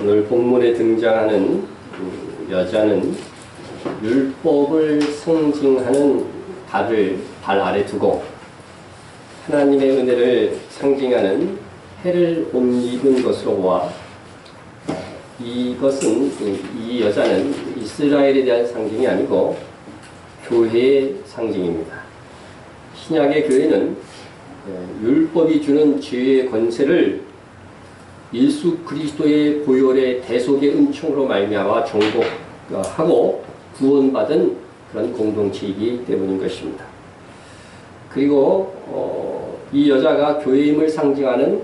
오늘 본문에 등장하는 여자는 율법을 상징하는 발 아래 두고 하나님의 은혜를 상징하는 해를 옷 입은 것으로 보아 이것은 이 여자는 이스라엘에 대한 상징이 아니고 교회의 상징입니다. 신약의 교회는 율법이 주는 죄의 권세를 예수 그리스도의 보혈의 대속의 은총으로 말미암아 정복하고 구원받은 그런 공동체이기 때문인 것입니다. 그리고 이 여자가 교회임을 상징하는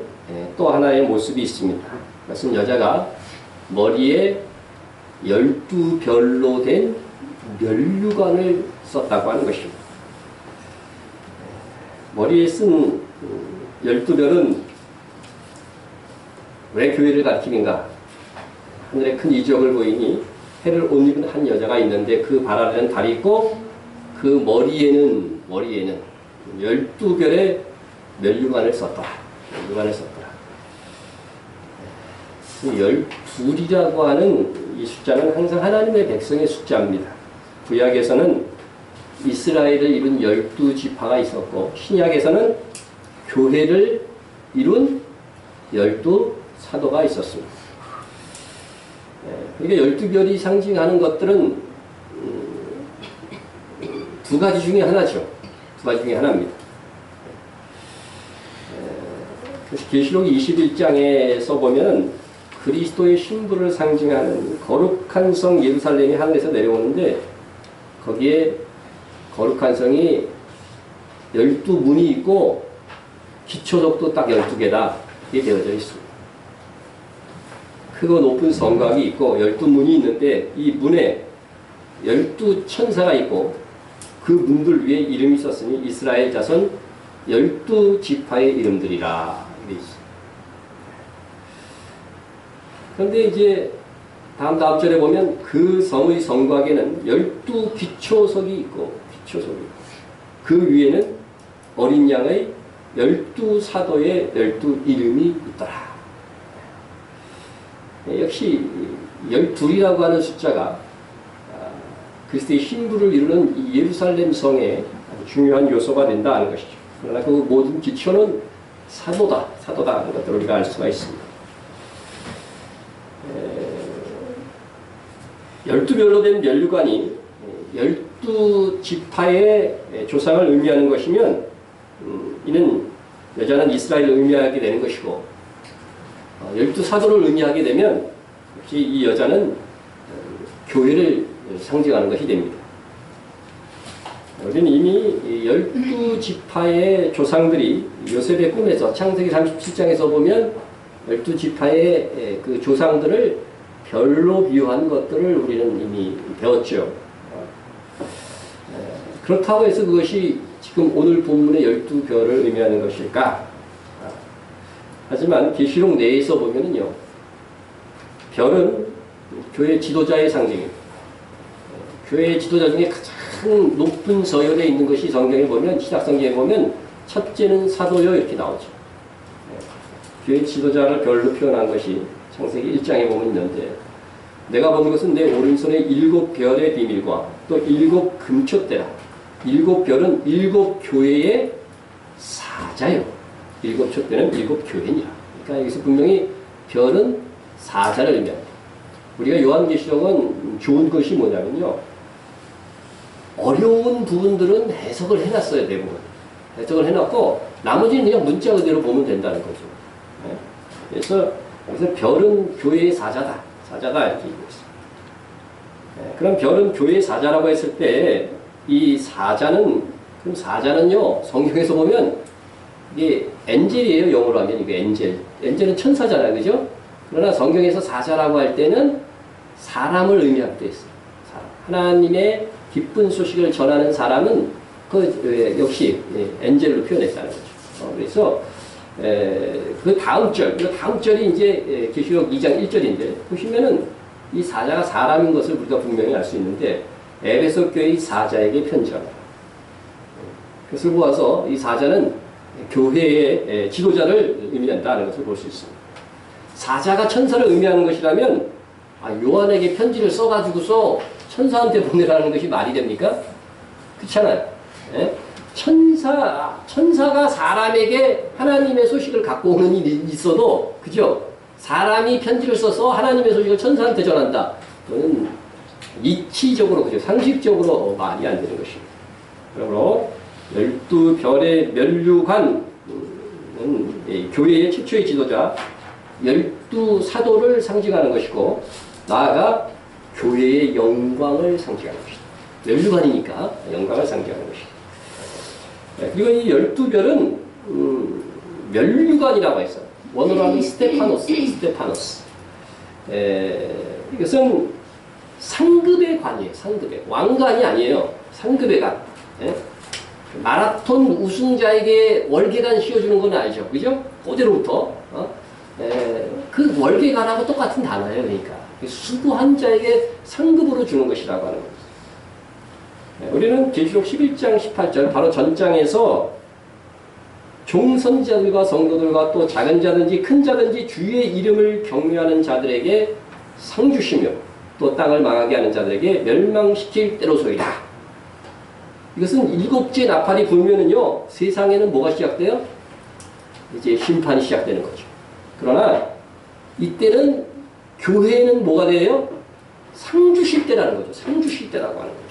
또 하나의 모습이 있습니다. 그것은 여자가 머리에 12별로 된 면류관을 썼다고 하는 것입니다. 머리에 쓴 12별은 왜 교회를 가리키는가? 하늘에 큰 이적을 보이니 해를 옷 입은 한 여자가 있는데 그 발 아래는 달이 있고 그 머리에는 12별의 면류관을 썼더라. 12이라고 하는 이 숫자는 항상 하나님의 백성의 숫자입니다. 구약에서는 이스라엘을 이룬 12지파가 있었고 신약에서는 교회를 이룬 12사도가 있었습니다. 그러니까 12별이 상징하는 것들은 두 가지 중에 하나죠. 두 가지 중에 하나입니다. 그래서 계시록 21장에서 보면 그리스도의 신부를 상징하는 거룩한 성 예루살렘이 하늘에서 내려오는데 거기에 거룩한 성이 12문이 있고 기초석도 딱 12개다. 이게 되어져 있습니다. 크고 높은 성곽이 있고 12문이 있는데 이 문에 12천사가 있고 그 문들 위에 이름이 썼으니 이스라엘 자손 12지파의 이름들이라 이렇게 있습니다. 그런데 이제 다음 절에 보면 그 성의 성곽에는 12기초석이 있고 그 위에는 어린 양의 12사도의 12이름이 있더라. 역시 12이라고 하는 숫자가 그리스도의 신부를 이루는 이 예루살렘 성의 중요한 요소가 된다는 것이죠. 그러나 그 모든 기초는 사도다 하는 것들을 우리가 알 수가 있습니다. 12별로 된 면류관이 12지파의 조상을 의미하는 것이면 이는 여자는 이스라엘을 의미하게 되는 것이고 12사도를 의미하게 되면 역시 이 여자는 교회를 상징하는 것이 됩니다. 우리는 이미 12지파의 조상들이 요셉의 꿈에서 창세기 37장에서 보면 12지파의 그 조상들을 별로 비유한 것들을 우리는 이미 배웠죠. 그렇다고 해서 그것이 지금 오늘 본문의 12별을 의미하는 것일까? 하지만 계시록 내에서 보면은요, 별은 교회 지도자의 상징입니다. 교회의 지도자 중에 가장 높은 서열에 있는 것이 성경에 보면, 신약 성경에 보면 첫째는 사도요 이렇게 나오죠. 교회 지도자를 별로 표현한 것이 창세기 1장에 보면 있는데, 내가 보는 것은 내 오른손에 7별의 비밀과 또 7 금초대라. 7별은 7 교회의 사자요. 7 촛대는 7 교회니라. 그러니까 여기서 분명히 별은 사자를 의미합니다. 우리가 요한계시록은 좋은 것이 뭐냐면요, 어려운 부분들은 해석을 해놨어요. 대부분 해석을 해놨고 나머지는 그냥 문자 그대로 보면 된다는 거죠. 그래서 별은 교회의 사자다 이렇게 얘기했습니다. 그럼 별은 교회의 사자라고 했을 때 이 사자는요 성경에서 보면 이게 엔젤이에요. 영어로 하면 이게 엔젤은 천사잖아요, 그죠? 그러나 성경에서 사자라고 할 때는 사람을 의미하기도 했어요. 하나님의 기쁜 소식을 전하는 사람은 역시 엔젤로 표현했다는 거죠. 그래서 그 다음 절이 이제 계시록 2장 1절인데 보시면은 이 사자가 사람인 것을 우리가 분명히 알 수 있는데 에베소 교회의 사자에게 편지합니다. 그것을 보아서 이 사자는 교회의 지도자를 의미한다는 것을 볼 수 있습니다. 사자가 천사를 의미하는 것이라면 요한에게 편지를 써가지고서 천사한테 보내라는 것이 말이 됩니까? 그렇잖아요. 예? 천사가 사람에게 하나님의 소식을 갖고 오는 일이 있어도, 그죠? 사람이 편지를 써서 하나님의 소식을 천사한테 전한다. 그거는 이치적으로, 그죠? 상식적으로 말이 안 되는 것입니다. 그러므로 12별의 면류관은 교회의 최초의 지도자 12사도를 상징하는 것이고, 나아가 교회의 영광을 상징하는 것이다. 면류관이니까 영광을 상징하는 것이다. 그리고 이 12별은 면류관이라고 했어요. 원어로 하면 스테파노스. 이것은 상급의 관이에요. 상급의. 왕관이 아니에요. 상급의 관. 예? 마라톤 우승자에게 월계관 씌워주는 건 알죠. 그죠? 그대로부터. 그 월계관하고 똑같은 단어예요. 그러니까. 수고한 자에게 상급으로 주는 것이라고 하는 겁니다. 우리는 계시록 11장 18절 바로 전장에서 종선자들과 성도들과 또 작은 자든지 큰 자든지 주의 이름을 경외하는 자들에게 상 주시며 또 땅을 망하게 하는 자들에게 멸망시킬 때로소이다. 이것은 일곱째 나팔이 불면은요, 세상에는 뭐가 시작돼요? 이제 심판이 시작되는 거죠. 그러나 이때는 교회는 뭐가 돼요? 상 주실 때라는 거죠. 상 주실 때라고 하는 거죠.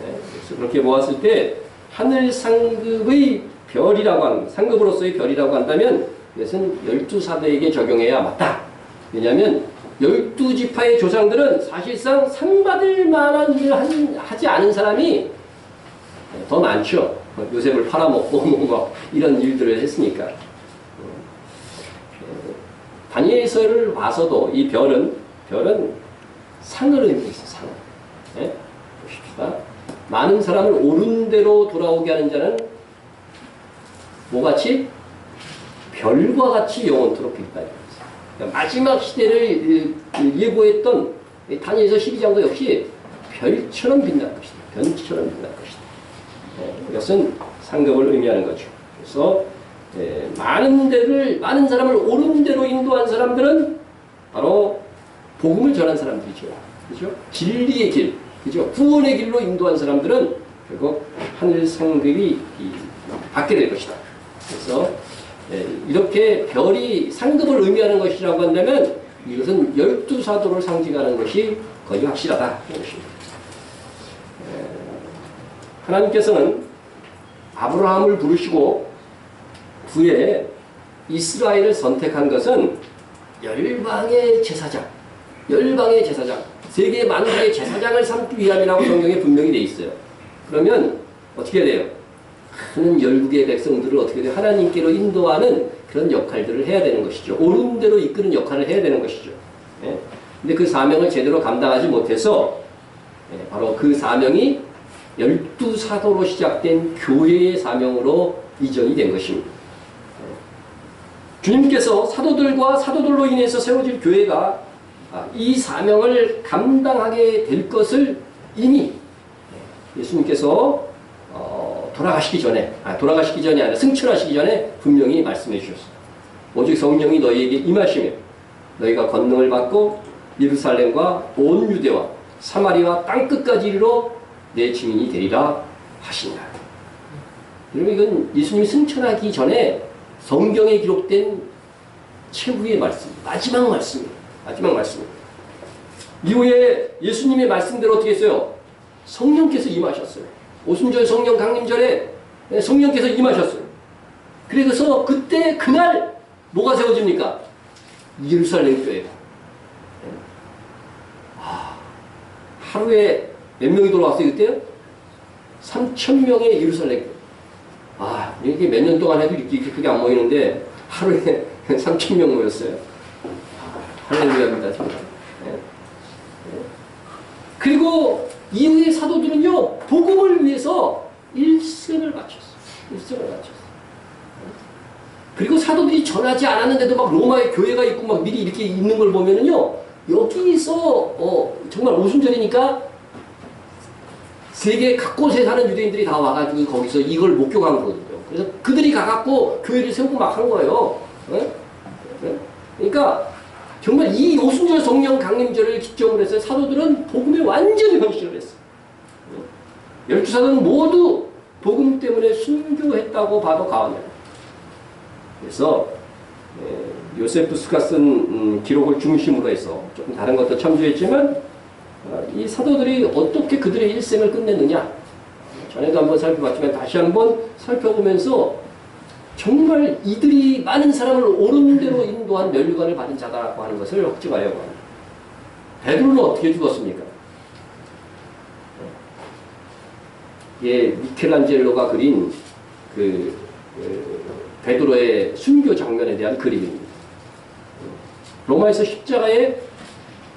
네, 그래서 그렇게 보았을 때 하늘 상급의 별이라고 하는, 상급으로서의 별이라고 한다면 이것은 12사도에게 적용해야 맞다. 왜냐하면 12지파의 조상들은 사실상 상 받을 만한 일을 하지 않은 사람이 더 많죠. 요셉을 팔아먹고 뭐 이런 일들을 했으니까. 다니엘서를 와서도 이 별은 상을 의미해서 상을. 네? 보십시다. 많은 사람을 옳은 대로 돌아오게 하는 자는 뭐같이? 별과 같이 영원토록 있다. 그러니까 마지막 시대를 예고했던 다니엘서 12장도 역시 별처럼 빛날 것이다. 별처럼 빛날 것이다. 이것은 상급을 의미하는 거죠. 그래서 많은 사람을 옳은 대로 인도한 사람들은 바로 복음을 전한 사람들이죠. 그죠? 진리의 길, 그죠? 구원의 길로 인도한 사람들은 결국 하늘 상급이 받게 될 것이다. 그래서 이렇게 별이 상급을 의미하는 것이라고 한다면 이것은 12사도를 상징하는 것이 거의 확실하다. 하나님께서는 아브라함을 부르시고 후에 이스라엘을 선택한 것은 열방의 제사장, 세계 만국의 제사장을 삼기 위함이라고 성경에 분명히 되어 있어요. 그러면 어떻게 해야 돼요? 많은 열국의 백성들을 어떻게 돼요? 하나님께로 인도하는 그런 역할들을 해야 되는 것이죠. 옳은 대로 이끄는 역할을 해야 되는 것이죠. 근데 그 사명을 제대로 감당하지 못해서 바로 그 사명이 12사도로 시작된 교회의 사명으로 이전이 된 것입니다. 주님께서 사도들로 인해서 세워질 교회가 이 사명을 감당하게 될 것을 이미 예수님께서 돌아가시기 전에 아니라 승천하시기 전에 분명히 말씀해 주셨어요. 오직 성령이 너희에게 임하시며 너희가 권능을 받고 예루살렘과 온 유대와 사마리아 땅끝까지 이르러 내 증인이 되리라 하신다. 여러분, 이건 예수님이 승천하기 전에 성경에 기록된 최후의 말씀, 마지막 말씀입니다. 이후에 예수님의 말씀대로 어떻게 했어요? 성령께서 임하셨어요. 오순절 성령 강림절에 성령께서 임하셨어요. 그래서 그날 뭐가 세워집니까? 예루살렘 교회가. 하루에 몇 명이 돌아왔어요 그때요? 3,000명의 예루살렘 교회. 이렇게 몇 년 동안 해도 이렇게 크게 안 모이는데 하루에 3,000명 모였어요. 할렐루야입니다. 정말. 그리고 이후의 사도들은요, 복음을 위해서 일생을 바쳤어요. 그리고 사도들이 전하지 않았는데도 막 로마에 교회가 있고 막 미리 이렇게 있는 걸 보면은요, 여기서 정말 오순절이니까 세계 각곳에 사는 유대인들이 다 와가지고 거기서 이걸 목격한 거거든요. 그래서 그들이 가갖고 교회를 세우고 막 한 거예요. 그러니까 정말 이 오순절 성령 강림절을 기점으로 해서 사도들은 복음에 완전히 헌신을 했어요. 12사도는 모두 복음 때문에 순교했다고 봐도 과언이. 그래서 요세푸스가 쓴 기록을 중심으로 해서 조금 다른 것도 첨부했지만 이 사도들이 어떻게 그들의 일생을 끝냈느냐, 전에도 한번 살펴봤지만 다시 한번 살펴보면서 정말 이들이 많은 사람을 옳은 대로 인도한 면류관을 받은 자다라고 하는 것을 확증하려고 합니다. 베드로는 어떻게 죽었습니까? 예, 미켈란젤로가 그린 베드로의 순교 장면에 대한 그림입니다. 로마에서 십자가에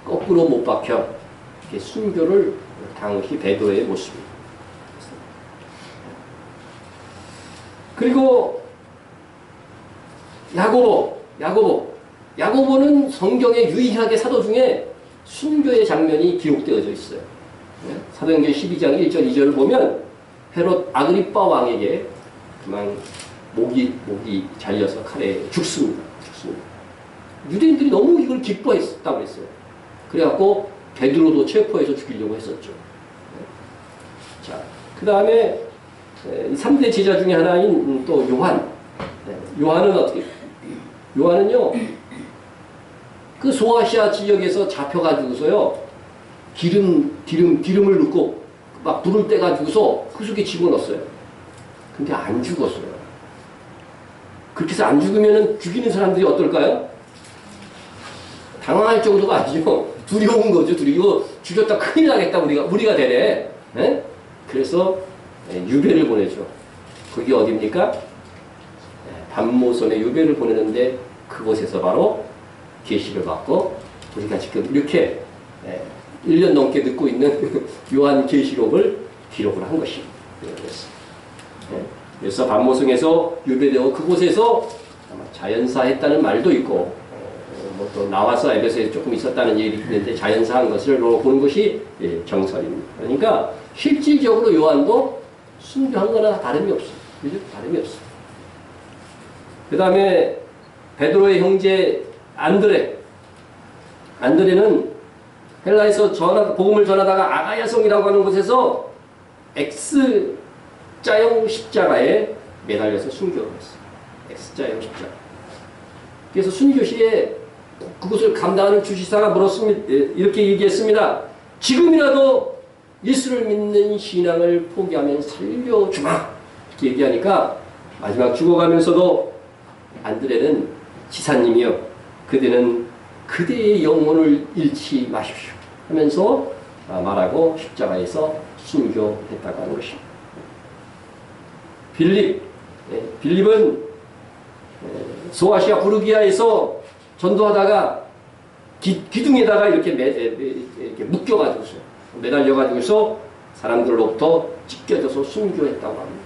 거꾸로 못 박혀 이렇게 순교를 당시 베드로의 모습입니다. 그리고 야고보는 성경에 유일하게 사도 중에 순교의 장면이 기록되어져 있어요. 사도행전 12장 1절 2절을 보면 헤롯 아그리빠 왕에게 그만 목이 잘려서 칼에 죽습니다. 유대인들이 너무 이걸 기뻐했다고 했어요. 그래갖고 베드로도 체포해서 죽이려고 했었죠. 자, 그 다음에 3대 제자 중에 하나인 또 요한. 요한은 어떻게? 요한은요, 그 소아시아 지역에서 잡혀가지고서요, 기름을 넣고 막 불을 떼가지고서 그 속에 집어넣었어요. 근데 안 죽었어요. 그렇게 해서 안 죽으면 죽이는 사람들이 어떨까요? 당황할 정도가 아니죠. 두려운 거죠. 두려워. 죽였다 큰일 나겠다. 우리가 되네. 네? 그래서 유배를 보내죠. 거기 어디입니까? 반모섬에 유배를 보내는데 그곳에서 바로 계시를 받고 우리가 지금 이렇게 1년 넘게 듣고 있는 요한 계시록을 기록을 한 것입니다. 그래서 반모성에서 유배되고 그곳에서 자연사 했다는 말도 있고 뭐 또 나와서 에베소에 조금 있었다는 얘기도 있는데 자연사한 것을 보는 것이 정설입니다. 그러니까 실질적으로 요한도 순교한 거나 다름이 없어요. 그죠? 다름이 없어요. 그 다음에 베드로의 형제 안드레는 헬라에서 복음을 전하다가 아가야성이라고 하는 곳에서 X자형 십자가에 매달려서 순교를 했어요. X자형 십자가. 그래서 순교 시에 그것을 감당하는 주지사가 물었습니다. 이렇게 얘기했습니다. 지금이라도 예수를 믿는 신앙을 포기하면 살려주마. 이렇게 얘기하니까 마지막 죽어가면서도 안드레는 지사님이요, 그대는 그대의 영혼을 잃지 마십시오 하면서 말하고 십자가에서 순교했다고 하는 것입니다. 빌립은 소아시아 부르기아에서 전도하다가 기둥에다가 이렇게 묶여가지고서 매달려가지고서 사람들로부터 찢겨져서 순교했다고 합니다.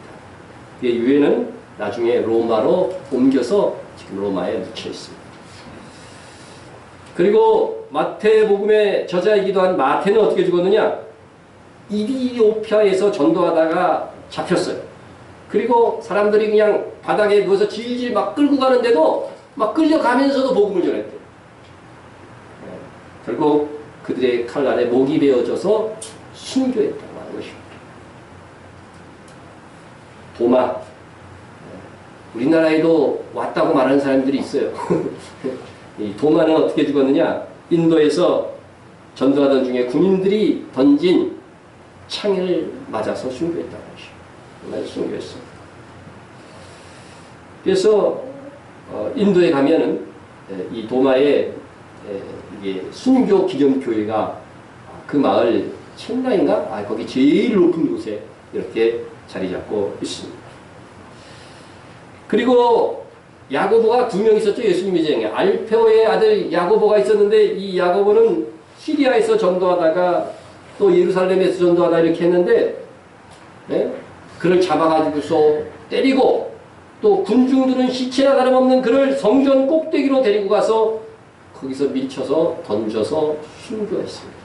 그 유해는 나중에 로마로 옮겨서 지금 로마에 묻혀 있습니다. 그리고 마태복음의 저자이기도 한 마태는 어떻게 죽었느냐? 이디오피아에서 전도하다가 잡혔어요. 그리고 사람들이 그냥 바닥에 누워서 질질 막 끌고 가는데도 막 끌려가면서도 복음을 전했대요. 결국 그들의 칼날에 목이 베어져서 순교했다고 하는 것입니다. 도마. 우리나라에도 왔다고 말하는 사람들이 있어요. 이 도마는 어떻게 죽었느냐? 인도에서 전도하던 중에 군인들이 던진 창을 맞아서 순교했다고 하죠. 정말 순교했어. 그래서 인도에 가면은 이 도마에 이게 순교 기념교회가 그 마을 첸라인가? 거기 제일 높은 곳에 이렇게 자리 잡고 있습니다. 그리고 야고보가 2명 있었죠. 예수님의 제자에 알페오의 아들 야고보가 있었는데 이 야고보는 시리아에서 전도하다가 또 예루살렘에서 전도하다 이렇게 했는데 그를 잡아가지고서 때리고 또 군중들은 시체나 다름없는 그를 성전 꼭대기로 데리고 가서 거기서 밀쳐서 던져서 순교했습니다.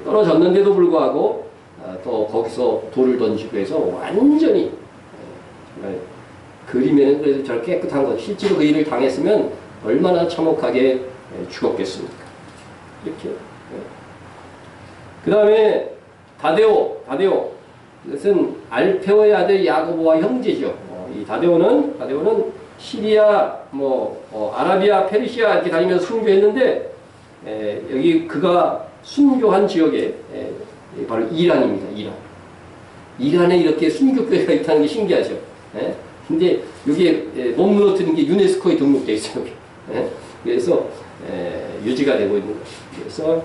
떨어졌는데도 불구하고 또 거기서 돌을 던지고 해서 완전히 정말 그림에는 그래도 저렇게 깨끗한 것, 실제로 그 일을 당했으면 얼마나 참혹하게 죽었겠습니까? 이렇게. 그 다음에 다데오. 이것은 알페오의 아들 야고보와 형제죠. 이 다데오는 시리아, 아라비아, 페르시아 이렇게 다니면서 순교했는데, 여기 그가 순교한 지역에 바로 이란입니다. 이란에 이렇게 순교교회가 있다는 게 신기하죠. 근데 여기에 못 무너뜨린 게 유네스코에 등록되어 있어요. 그래서 유지가 되고 있는 거죠. 그래서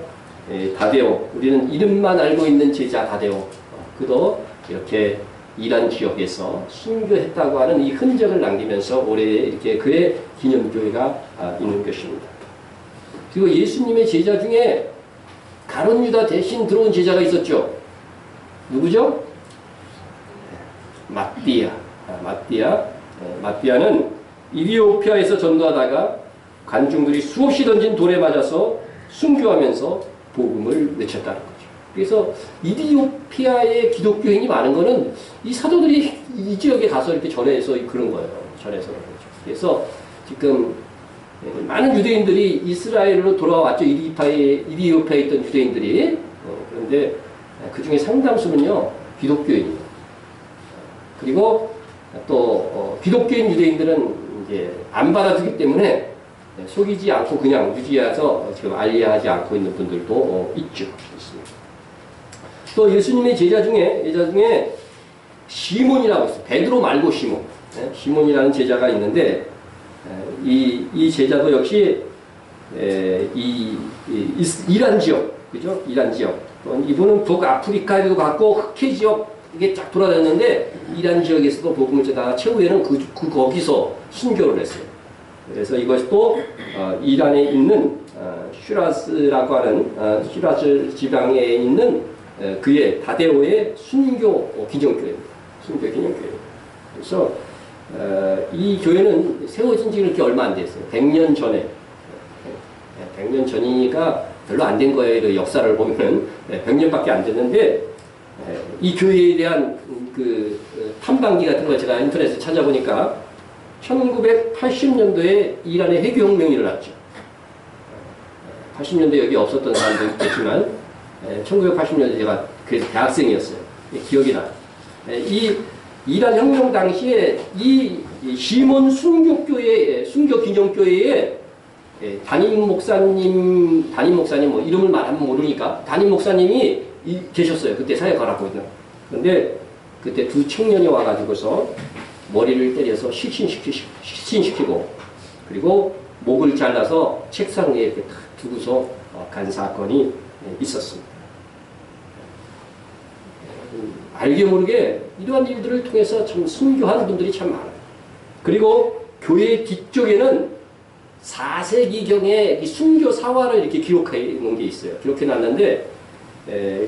다데오, 우리는 이름만 알고 있는 제자 다데오, 그도 이렇게 이란 지역에서 순교했다고 하는 이 흔적을 남기면서 올해 이렇게 그의 기념교회가 있는 것입니다. 그리고 예수님의 제자 중에 가룟 유다 대신 들어온 제자가 있었죠. 누구죠? 마띠아는 이디오피아에서 전도하다가 관중들이 수없이 던진 돌에 맞아서 순교하면서 복음을 외쳤다는 거죠. 그래서 이디오피아의 기독교인이 많은 거는 이 사도들이 이 지역에 가서 이렇게 전해서 그런 거예요. 전해서 그런 거죠. 그래서 지금 많은 유대인들이 이스라엘로 돌아왔죠. 이디오피아에 있던 유대인들이. 그런데 그 중에 상당수는요, 기독교인입니다. 그리고 또 기독교인 유대인들은 이제 안 받아주기 때문에 속이지 않고 그냥 유지해서 지금 알리하지 않고 있는 분들도 있죠. 있습니다. 또 예수님의 제자 중에 시몬이라고 있어요. 베드로 말고 시몬. 시몬이라는 제자가 있는데 이 제자도 역시 이란 지역, 그죠? 이란 지역. 이분은 북아프리카에도 갔고 흑해 지역 이게 쫙 돌아다녔는데 이란 지역에서도 복음을 전하다가 최후에는 거기서 순교를 했어요. 그래서 이것이 또 이란에 있는 슈라스라고 하는 슈라스 지방에 있는 그의 다데오의 순교 기념교회입니다. 순교 기념교회. 그래서 이 교회는 세워진 지 그렇게 얼마 안 됐어요. 100년 전에. 100년 전이니까 별로 안 된 거예요. 그 역사를 보면은 100년밖에 안 됐는데 이 교회에 대한 그 탐방기 같은 걸 제가 인터넷에 찾아보니까 1980년도에 이란의 회교혁명이 일어났죠. 80년대 여기 없었던 사람도 있겠지만 1980년대 제가 그래서 대학생이었어요. 기억이 나요. 이 이란 혁명 당시에 이 시몬 순교교회, 순교기념교회에 담임 목사님 뭐 이름을 말하면 모르니까 담임 목사님이 계셨어요. 그때 사역을 하고 있는. 그런데 그때 두 청년이 와가지고서 머리를 때려서 실신시키고 그리고 목을 잘라서 책상 위에 이렇게 탁 두고서 간 사건이 있었습니다. 알게 모르게 이러한 일들을 통해서 참 순교한 분들이 참 많아요. 그리고 교회 뒤쪽에는 4세기경에 순교 사화를 이렇게 기록해 놓은 게 있어요. 기록해 놨는데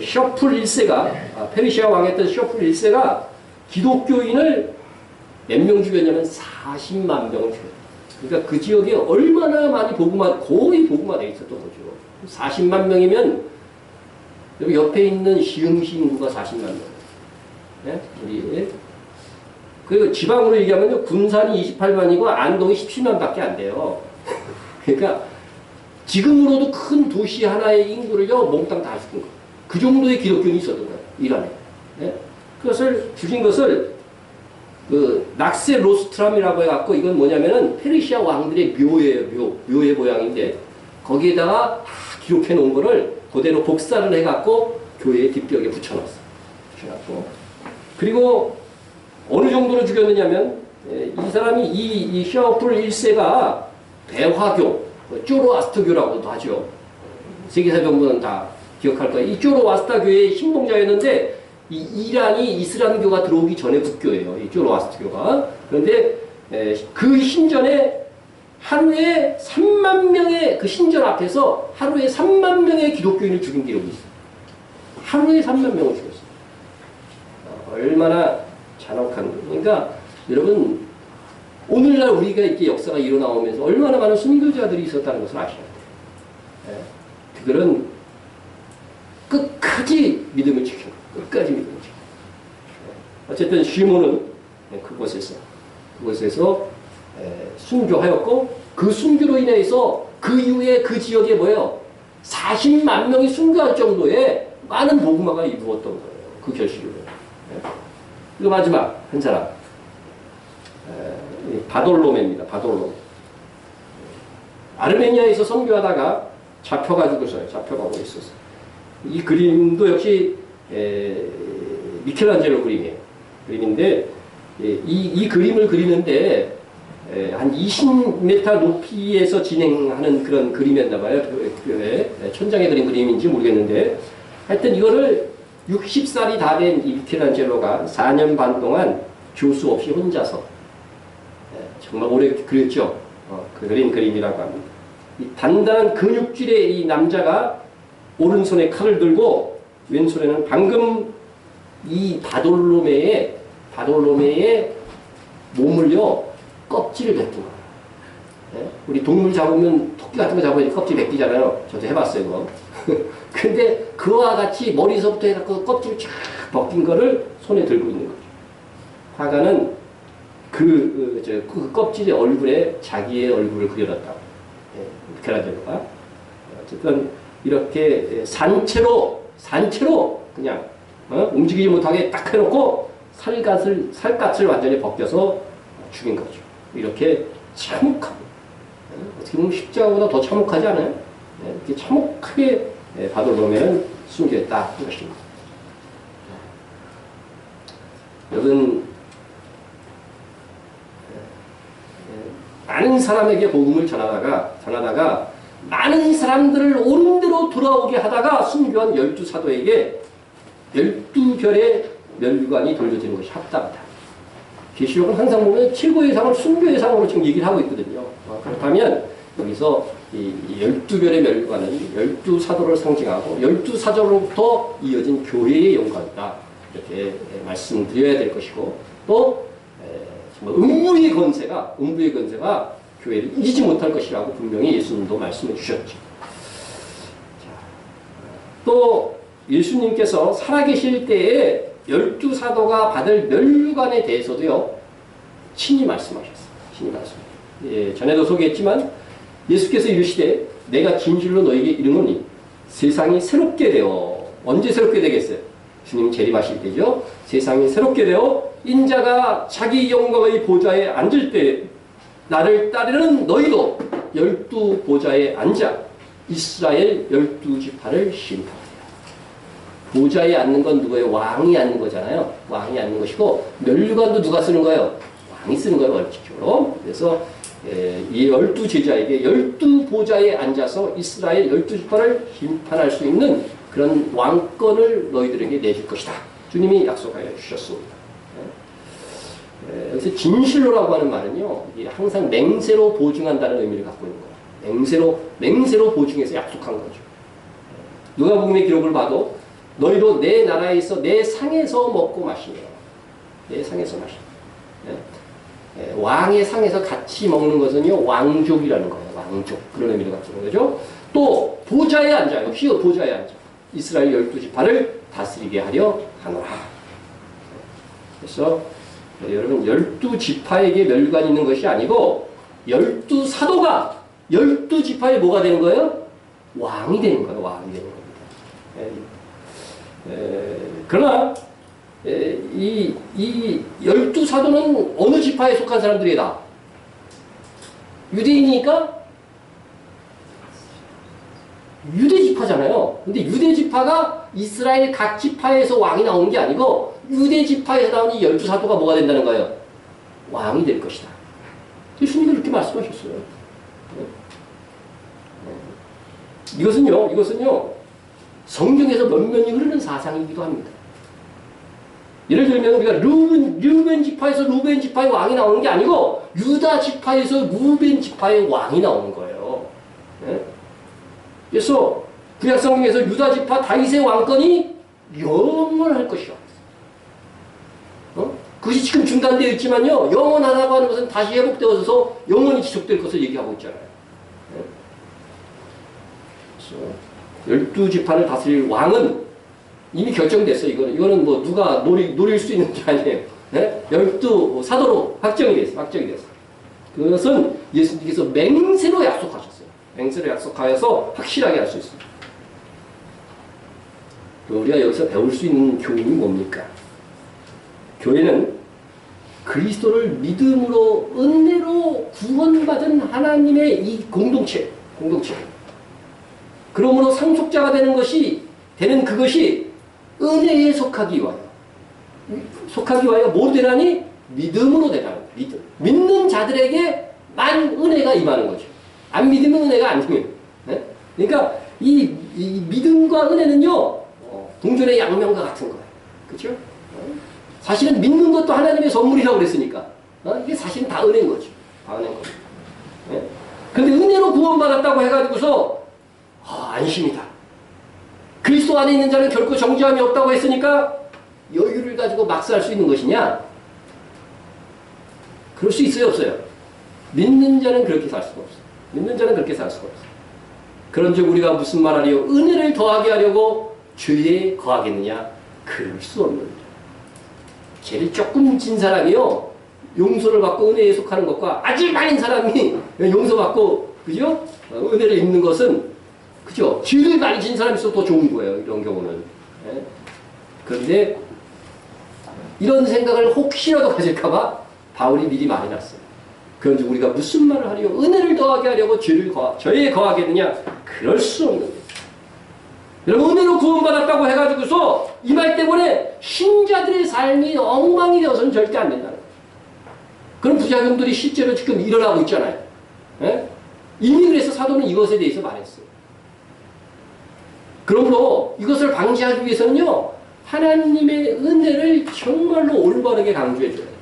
셔플 1세가 페르시아 왕이었던 셔플 1세가 기독교인을 몇 명 죽였냐면 40만 명을 죽였어요. 그러니까 그 지역에 얼마나 많이 거의 복음화되어 있었던 거죠. 40만 명이면 여기 옆에 있는 시흥시 인구가 40만 명. 네? 우리 그리고 지방으로 얘기하면 군산이 28만이고 안동이 17만밖에 안 돼요. 그러니까 지금으로도 큰 도시 하나의 인구를요 몽땅 다 죽인 거예요. 그 정도의 기독교인이 있었던 거예요. 이란에. 네? 그것을 죽인 것을 그 낙세 로스트람이라고 해갖고 이건 뭐냐면은 페르시아 왕들의 묘예요. 묘의 모양인데 거기에다가 다 기록해 놓은 거를 그대로 복사를 해갖고 교회의 뒷벽에 붙여놨어요. 그리고 어느 정도로 죽였느냐면 이 사람이 이 셔플 1세가 배화교, 쪼로아스터교라고도 하죠. 세계사병부는 다 기억할 거예요. 이 쪼로아스터교의 신봉자였는데 이 이란이 이슬람교가 들어오기 전에 국교예요. 이 쪼로아스터교가. 그런데 그 신전에 하루에 3만 명의 그 신전 앞에서 하루에 3만 명의 기독교인을 죽인 기록이 있어요. 하루에 3만 명을 죽였어요. 얼마나 잔혹한. 그러니까 여러분 오늘날 우리가 이렇게 역사가 일어나오면서 얼마나 많은 순교자들이 있었다는 것을 아셔야 돼요. 그들은 끝까지 믿음을 지키고 끝까지 믿음을 지키고. 어쨌든 시몬은 그곳에서 순교하였고 그 순교로 인해서 그 이후에 그 지역에 뭐예요? 40만 명이 순교할 정도의 많은 복음화가 이루어졌던 거예요. 그 결실로. 그리고 마지막 한 사람. 바돌로메입니다. 바돌로메. 아르메니아에서 선교하다가 잡혀가고 있었어요. 이 그림도 역시 미켈란젤로 그림인데 이 그림을 그리는데 한 20m 높이에서 진행하는 그런 그림이었나 봐요. 천장에 그린 그림인지 모르겠는데 하여튼 이거를 60살이 다 된 이 미켈란젤로가 4년 반 동안 교수 없이 혼자서 정말 오래 그렸죠. 그린 그림이라고 합니다. 이 단단한 근육질의 이 남자가 오른손에 칼을 들고 왼손에는 방금 이 바돌로메의 몸을요 껍질을 벗긴 거예요. 네? 우리 동물 잡으면 토끼 같은 거 잡으면 껍질 벗기잖아요. 저도 해봤어요. 이거. 근데 그와 같이 머리서부터 해갖고 껍질 쫙 벗긴 거를 손에 들고 있는 거죠. 화가는 그 껍질의 얼굴에 자기의 얼굴을 그려놨다고. 미켈란젤로가. 어쨌든 이렇게 산채로 그냥 움직이지 못하게 딱 해놓고 살갗을 완전히 벗겨서 죽인 거죠. 이렇게 참혹하게 어떻게 보면 십자가보다 더 참혹하지 않아요? 이렇게 참혹하게 바돌로메는 순교했다 이 것입니다. 여러분 많은 사람에게 복음을 전하다가 많은 사람들을 옳은 대로 돌아오게 하다가 순교한 12사도에게 12별의 면류관이 돌려지는 것이 합당하다. 계시록은 항상 보면 최고의 상을 순교의 상으로 지금 얘기를 하고 있거든요. 그렇다면 여기서 이 12별의 면류관은 12사도를 상징하고 12사도로부터 이어진 교회의 영광이다. 이렇게 말씀드려야 될 것이고 또 음부의 권세가 교회를 이기지 못할 것이라고 분명히 예수님도 말씀해 주셨죠. 또 예수님께서 살아계실 때에 12사도가 받을 면류관에 대해서도요 친히 말씀하셨어요. 전에도 소개했지만 예수께서 이르시되 내가 진실로 너에게 이르노니 세상이 새롭게 되어 언제 새롭게 되겠어요? 주님 재림하실 때죠. 세상이 새롭게 되어 인자가 자기 영광의 보좌에 앉을 때 나를 따르는 너희도 12보좌에 앉아 이스라엘 12지파를 심판하리라. 보좌에 앉는 건 누구예요? 왕이 앉는 거잖아요. 왕이 앉는 것이고 면류관도 누가 쓰는 거예요? 왕이 쓰는 거예요. 원칙적으로. 그래서 이 12제자에게 12보좌에 앉아서 이스라엘 12지파를 심판할 수 있는 그런 왕권을 너희들에게 내줄 것이다. 주님이 약속하여 주셨습니다. 여기서 진실로라고 하는 말은요, 이게 항상 맹세로 보증한다는 의미를 갖고 있는 거예요. 맹세로 보증해서 약속한 거죠. 누가복음의 기록을 봐도 너희도 내 나라에서 내 상에서 먹고 마시며 내 상에서 마시며 왕의 상에서 같이 먹는 것은요 왕족이라는 거예요. 왕족 그런 의미를 갖고 있는 거죠. 또 보좌에 앉아 역시 보좌에 앉아 이스라엘 12지파를 다스리게 하려 하노라. 그래서 여러분 12지파에게 멸관이 있는 것이 아니고 12사도가 12지파에 뭐가 되는 거예요? 왕이 되는 거예요. 왕이 되는 겁니다. 그러나 이 12사도는 어느 지파에 속한 사람들이다? 유대인이니까 유대지파잖아요. 근데 유대지파가 이스라엘 각 지파에서 왕이 나오는 게 아니고 유대지파에서 나온 이 12사도가 뭐가 된다는 거예요? 왕이 될 것이다. 예수님이 그렇게 말씀하셨어요. 이것은요 성경에서 면면이 흐르는 사상이기도 합니다. 예를 들면 우리가 르벤 지파에서 루벤 지파의 왕이 나오는 게 아니고 유다 지파에서 루벤 지파의 왕이 나오는 거예요. 그래서 구약성경에서 유다 지파 다윗의 왕권이 영원할 것이요. 그것이 지금 중단되어 있지만요. 영원하다고 하는 것은 다시 회복되어서 영원히 지속될 것을 얘기하고 있잖아요. 그래서 12지파를 다스릴 왕은 이미 결정됐어요. 이거는 뭐 누가 노릴 수 있는 게 아니에요. 12사도로 확정이 됐어요. 그것은 예수님께서 맹세로 약속하셨어요. 맹세를 약속하여서 확실하게 할 수 있습니다. 우리가 여기서 배울 수 있는 교훈이 뭡니까? 교회는 그리스도를 믿음으로 은혜로 구원받은 하나님의 이 공동체. 그러므로 상속자가 되는 그것이 은혜에 속하기 위하여 뭐 되라니? 믿음으로 되라는 거예요. 믿는 자들에게만 은혜가 임하는 거죠. 안 믿으면 은혜가 안 임해요. 네? 그러니까 이 믿음과 은혜는요, 동전의 양면과 같은 거예요. 그렇죠? 사실은 믿는 것도 하나님의 선물이라고 그랬으니까 이게 사실은 다 은혜인 거죠. 다 은혜인 겁니다. 네? 근데 은혜로 구원받았다고 해가지고서 안심이다. 그리스도 안에 있는 자는 결코 정죄함이 없다고 했으니까 여유를 가지고 막스할 수 있는 것이냐? 그럴 수 있어요, 없어요? 믿는 자는 그렇게 살 수가 없어요. 믿는 자는 그렇게 살 수가 없어요. 그런즉 우리가 무슨 말하리요? 은혜를 더하게 하려고 죄에 거하겠느냐? 그럴 수 없는 거죠. 죄를 조금 진 사람이요, 용서를 받고 은혜에 속하는 것과 아주 많은 사람이 용서받고, 그죠? 은혜를 입는 것은, 그죠? 죄를 많이 진 사람이 있어도 더 좋은 거예요, 이런 경우는. 예? 그런데 이런 생각을 혹시라도 가질까봐 바울이 미리 말해놨어요. 그런데 우리가 무슨 말을 하려고 은혜를 더하게 하려고 죄에 거하겠느냐? 그럴 수 없는 거예요. 여러분, 은혜로 구원받았다고 해가지고서 이 말 때문에 신자들의 삶이 엉망이 되어서는 절대 안 된다는 거예요. 그런 부작용들이 실제로 지금 일어나고 있잖아요. 예? 이미 그래서 사도는 이것에 대해서 말했어요. 그러므로 이것을 방지하기 위해서는요, 하나님의 은혜를 정말로 올바르게 강조해줘야 돼요.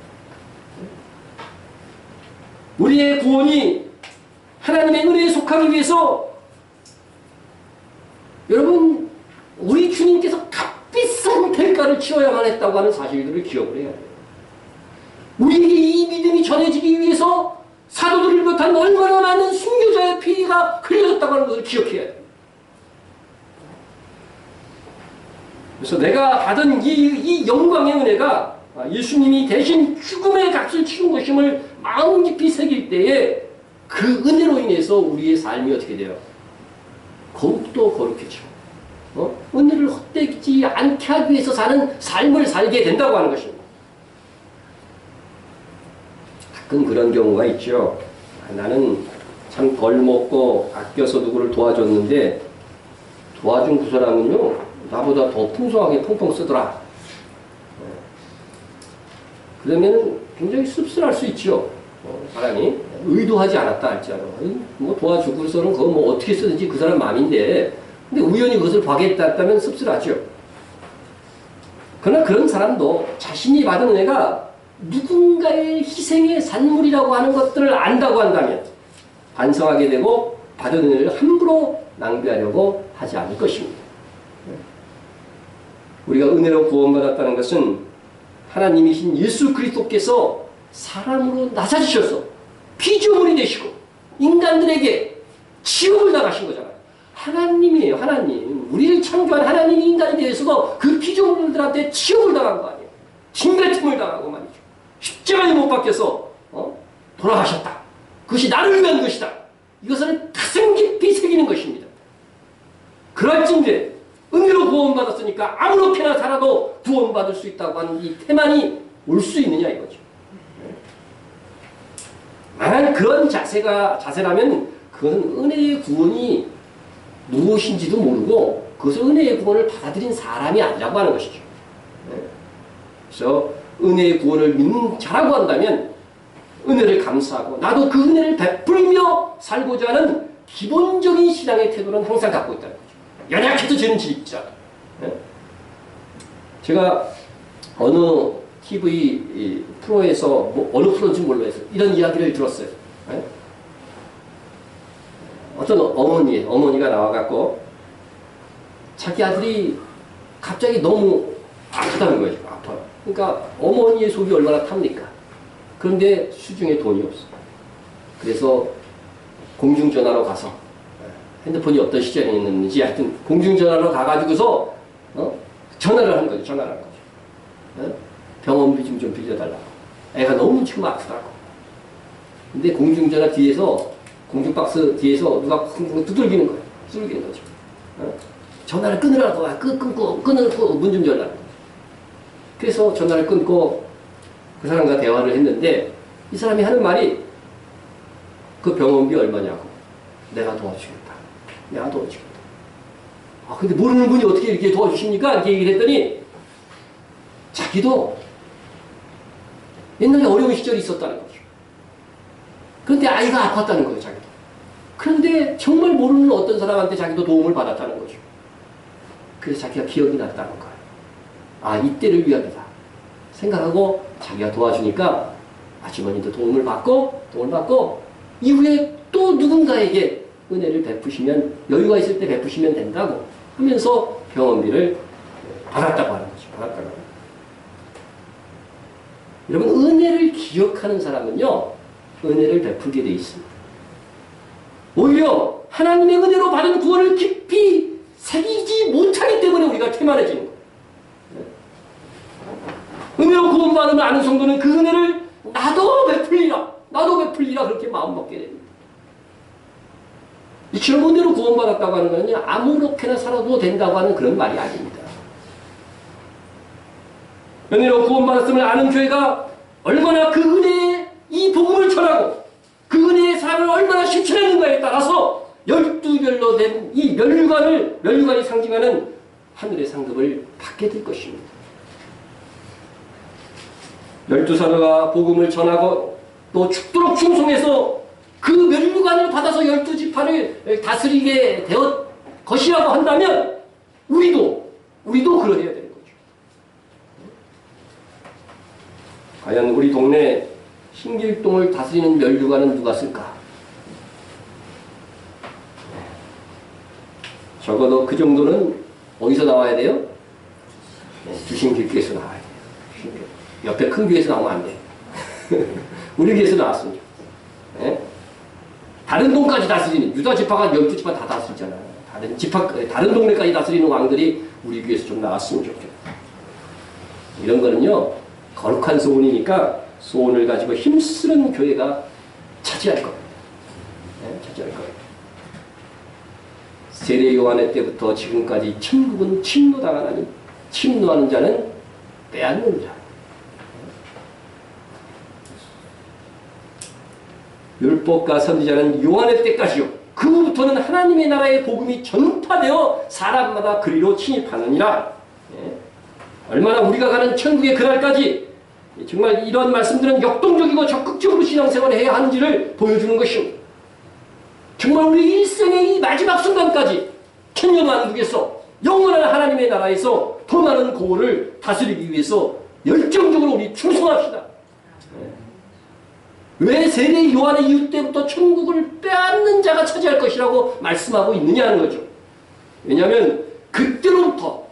우리의 구원이 하나님의 은혜에 속하기 위해서 여러분, 우리 주님께서 값비싼 대가를 치러야만 했다고 하는 사실들을 기억을 해야 돼요. 우리에게 이 믿음이 전해지기 위해서 사도들을 비롯한 얼마나 많은 순교자의 피가 흘려졌다고 하는 것을 기억해야 돼요. 그래서 내가 받은 이 영광의 은혜가 예수님이 대신 죽음의 값을 치른 것임을 마음 깊이 새길 때에 그 은혜로 인해서 우리의 삶이 어떻게 돼요? 더욱더 거룩해지고 은혜를 헛되지 않게 하기 위해서 사는 삶을 살게 된다고 하는 것입니다. 가끔 그런 경우가 있죠. 나는 참 덜 먹고 아껴서 누구를 도와줬는데 도와준 그 사람은요, 나보다 더 풍성하게 펑펑 쓰더라. 그러면 굉장히 씁쓸할 수 있죠. 사람이 의도하지 않았다 할지라도 뭐 도와주고서는 그거 뭐 어떻게 쓰든지 그 사람 마음인데, 근데 우연히 그것을 파괴했다면 씁쓸하죠. 그러나 그런 사람도 자신이 받은 은혜가 누군가의 희생의 산물이라고 하는 것들을 안다고 한다면 반성하게 되고 받은 은혜를 함부로 낭비하려고 하지 않을 것입니다. 우리가 은혜로 구원받았다는 것은 하나님이신 예수 그리스도께서 사람으로 낮아지셔서 피조물이 되시고 인간들에게 지옥을 당하신 거잖아요. 하나님이에요, 하나님. 우리를 창조한 하나님이 인간에 대해서도 그 피조물들한테 지옥을 당한 거 아니에요. 진가침을 당하고 말이죠. 십자가에 못 박혀서 돌아가셨다. 그것이 나를 위한 것이다. 이것을 가슴 깊이 새기는 것입니다. 그럴진데 은혜로 구원받았으니까 아무렇게나 살아도 구원받을 수 있다고 하는 이 태만이 올 수 있느냐 이거죠. 만약 그런 자세라면 그것은 은혜의 구원이 무엇인지도 모르고 그것을 은혜의 구원을 받아들인 사람이 아니라고 하는 것이죠. 그래서 은혜의 구원을 믿는 자라고 한다면 은혜를 감사하고 나도 그 은혜를 베풀며 살고자 하는 기본적인 신앙의 태도는 항상 갖고 있다는 거죠. 연약해도 죄는 짓자. 제가 어느 TV 프로에서 어느 프로인지 몰라서 이런 이야기를 들었어요. 어떤 어머니가 나와갖고 자기 아들이 갑자기 너무 아프다는 거예요. 아파요. 그러니까 어머니의 속이 얼마나 탑니까? 그런데 수중에 돈이 없어. 그래서 공중전화로 가서 핸드폰이 어떤 시절이었는지 하여튼 공중전화로 가가지고서 전화를 한 거죠. 전화를 한 거죠. 병원비 좀 빌려달라고. 애가 너무 지금 아프다고. 근데 공중전화 뒤에서 공중박스 뒤에서 누가 쿵쿵 두들기는 거예요. 두들기는 거죠. 전화를 끊으라고, 끊고 문 좀 열라고. 그래서 전화를 끊고 그 사람과 대화를 했는데 이 사람이 하는 말이 그 병원비 얼마냐고. 내가 도와주겠다. 내가 도와주겠다. 아, 근데 모르는 분이 어떻게 이렇게 도와주십니까? 이렇게 얘기를 했더니 자기도 옛날에 어려운 시절이 있었다는 거죠. 그런데 아이가 아팠다는 거예요, 자기도. 그런데 정말 모르는 어떤 사람한테 자기도 도움을 받았다는 거죠. 그래서 자기가 기억이 났다는 거예요. 아, 이때를 위함이다. 생각하고 자기가 도와주니까 아주머니도 도움을 받고 이후에 또 누군가에게 은혜를 베푸시면 여유가 있을 때 베푸시면 된다고 하면서 병원비를 받았다고 하는 거죠. 받았다고 하는 거죠. 여러분 은혜를 기억하는 사람은요. 은혜를 베풀게 돼 있습니다. 오히려 하나님의 은혜로 받은 구원을 깊이 새기지 못하기 때문에 우리가 태만해지는 거예요. 은혜로 구원받은 아는 성도는 그 은혜를 나도 베풀리라 그렇게 마음먹게 됩니다. 이처럼 은혜로 구원받았다고 하는 것은요, 아무렇게나 살아도 된다고 하는 그런 말이 아닙니다. 은혜로 구원받았음을 아는 교회가 얼마나 그 은혜의 이 복음을 전하고 그 은혜의 삶을 얼마나 실천하는가에 따라서 12별로 된 이 면류관이 상징하는 하늘의 상급을 받게 될 것입니다. 12사도가 복음을 전하고 또 죽도록 충성해서 그 면류관을 받아서 12지파를 다스리게 되었 것이라고 한다면 우리도 그러해야 되는 거죠. 과연 우리 동네 신길동을 다스리는 면류관은 누가 쓸까? 적어도 그 정도는 어디서 나와야 돼요? 주신길교에서 나와야 돼요. 옆에 큰 교회에서 나오면 안 돼요. 우리 교회에서 나왔으면 좋겠어요. 다른 동까지 다스리는, 유다 지파가 12지파 다 다스리잖아요. 다른 동네까지 다스리는 왕들이 우리 교회에서 좀 나왔으면 좋겠어요. 이런 거는요, 거룩한 소원이니까 소원을 가지고 힘쓰는 교회가 차지할 겁니다. 차지할 거예요. 세례 요한의 때부터 지금까지 천국은 침노당하나니 침노하는 자는 빼앗는 자. 율법과 선지자는 요한의 때까지요. 그 후부터는 하나님의 나라의 복음이 전파되어 사람마다 그리로 침입하느니라. 얼마나 우리가 가는 천국의 그날까지 정말 이런 말씀들은 역동적이고 적극적으로 신앙생활을 해야 하는지를 보여주는 것입니다. 정말 우리 일생의 이 마지막 순간까지 천년만국에서 영원한 하나님의 나라에서 더 많은 고을을 다스리기 위해서 열정적으로 우리 충성합시다. 왜 세례 요한의 이후 때부터 천국을 빼앗는 자가 차지할 것이라고 말씀하고 있느냐 하는 거죠. 왜냐하면 그때로부터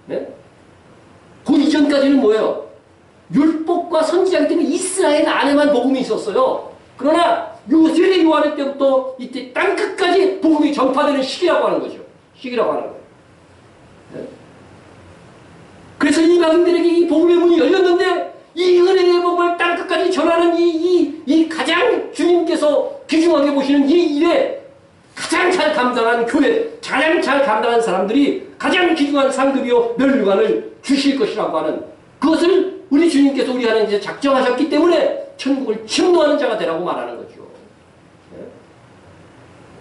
그 이전까지는 뭐예요? 율법과 선지자이기 때문에 이스라엘 안에만 복음이 있었어요. 그러나 요 세례 요한의 때부터 이때 땅끝까지 복음이 전파되는 시기라고 하는 거죠. 시기라고 하는 거예요. 그래서 이방인들에게 이 복음의 문이 열렸는데 이 은혜의 복음을 땅끝까지 전하는 이 가장 주님께서 귀중하게 보시는 이 일에 가장 잘 감당한 교회, 가장 잘 감당한 사람들이 가장 귀중한 상급이요 면류관을 주실 것이라고 하는 그것을 우리 주님께서 우리 안에 이제 작정하셨기 때문에 천국을 침노하는 자가 되라고 말하는 거죠.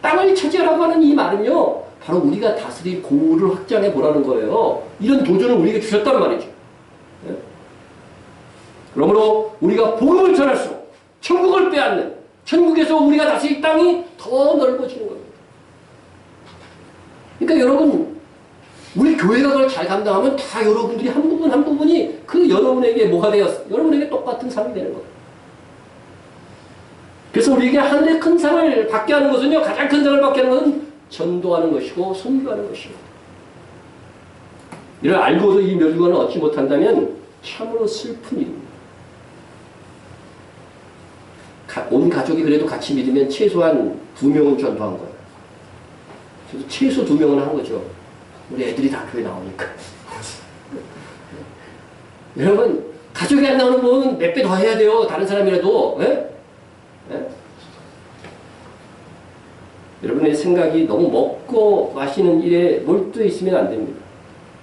땅을 차지하라고 하는 이 말은요, 바로 우리가 다스릴 고을을 확장해 보라는 거예요. 이런 도전을 우리에게 주셨단 말이죠. 그러므로 우리가 복음을 전할수록 천국을 빼앗는, 천국에서 우리가 다스릴 땅이 더 넓어지는 겁니다. 그러니까 여러분, 우리 교회가 그걸 잘 감당하면 다 여러분들이 한 부분이 그 여러분에게 뭐가 되었어? 여러분에게 똑같은 상이 되는 거예요. 그래서 우리에게 하늘의 큰 상을 받게 하는 것은요, 가장 큰 상을 받게 하는 것은 전도하는 것이고 선교하는 것입니다. 이를 알고도 이 면류관을 얻지 못한다면 참으로 슬픈 일입니다. 온 가족이 그래도 같이 믿으면 최소한 2명은 전도한 거예요. 저도 최소 2명은 한 거죠. 우리 애들이 다 교회 나오니까. 여러분, 가족이 안 나오는 분은 몇 배 더 해야 돼요. 다른 사람이라도. 예? 예? 여러분의 생각이 너무 먹고 마시는 일에 몰두해 있으면 안 됩니다.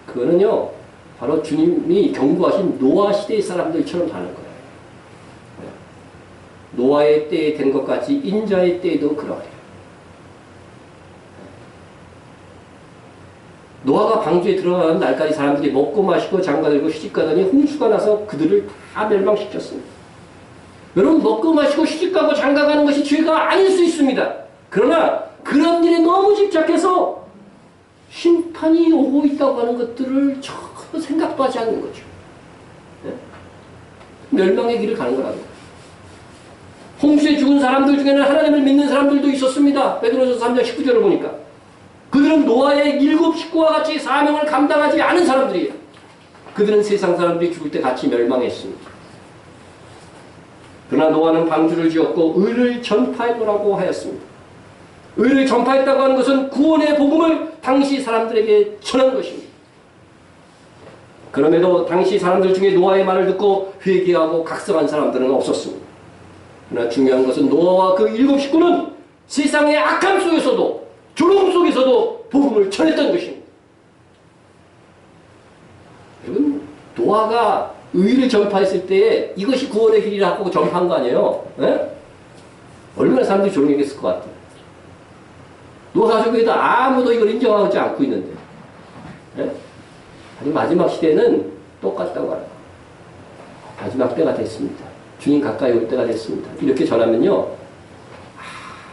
그거는요, 바로 주님이 경고하신 노아 시대의 사람들처럼 하는 거예요. 노아의 때에 된 것 같이 인자의 때에도 그러해요. 노아가 방주에 들어가는 날까지 사람들이 먹고 마시고 장가들고 시집가더니 홍수가 나서 그들을 다 멸망시켰습니다. 여러분, 먹고 마시고 시집가고 장가가는 것이 죄가 아닐 수 있습니다. 그러나 그런 일에 너무 집착해서 심판이 오고 있다고 하는 것들을 전혀 생각도 하지 않는 거죠. 네? 멸망의 길을 가는 거라는 거예요. 홍수에 죽은 사람들 중에는 하나님을 믿는 사람들도 있었습니다. 베드로서 3장 19절을 보니까. 그들은 노아의 7 식구와 같이 사명을 감당하지 않은 사람들이에요. 그들은 세상 사람들이 죽을 때 같이 멸망했습니다. 그러나 노아는 방주를 지었고 의를 전파해보라고 하였습니다. 의를 전파했다고 하는 것은 구원의 복음을 당시 사람들에게 전한 것입니다. 그럼에도 당시 사람들 중에 노아의 말을 듣고 회개하고 각성한 사람들은 없었습니다. 그러나 중요한 것은 노아와 그 7 식구는 세상의 악함 속에서도 조롱 속에서도 복음을 전했던 것입니다. 여러분, 노아가 의를 전파했을 때에 이것이 구원의 길이라고 전파한 거 아니에요? 네? 얼마나 사람들이 조롱했을 것 같아요. 노아 가족에도 아무도 이걸 인정하지 않고 있는데. 네? 아니, 마지막 시대는 똑같다고 하라. 마지막 때가 됐습니다. 주님 가까이 올 때가 됐습니다. 이렇게 전하면요,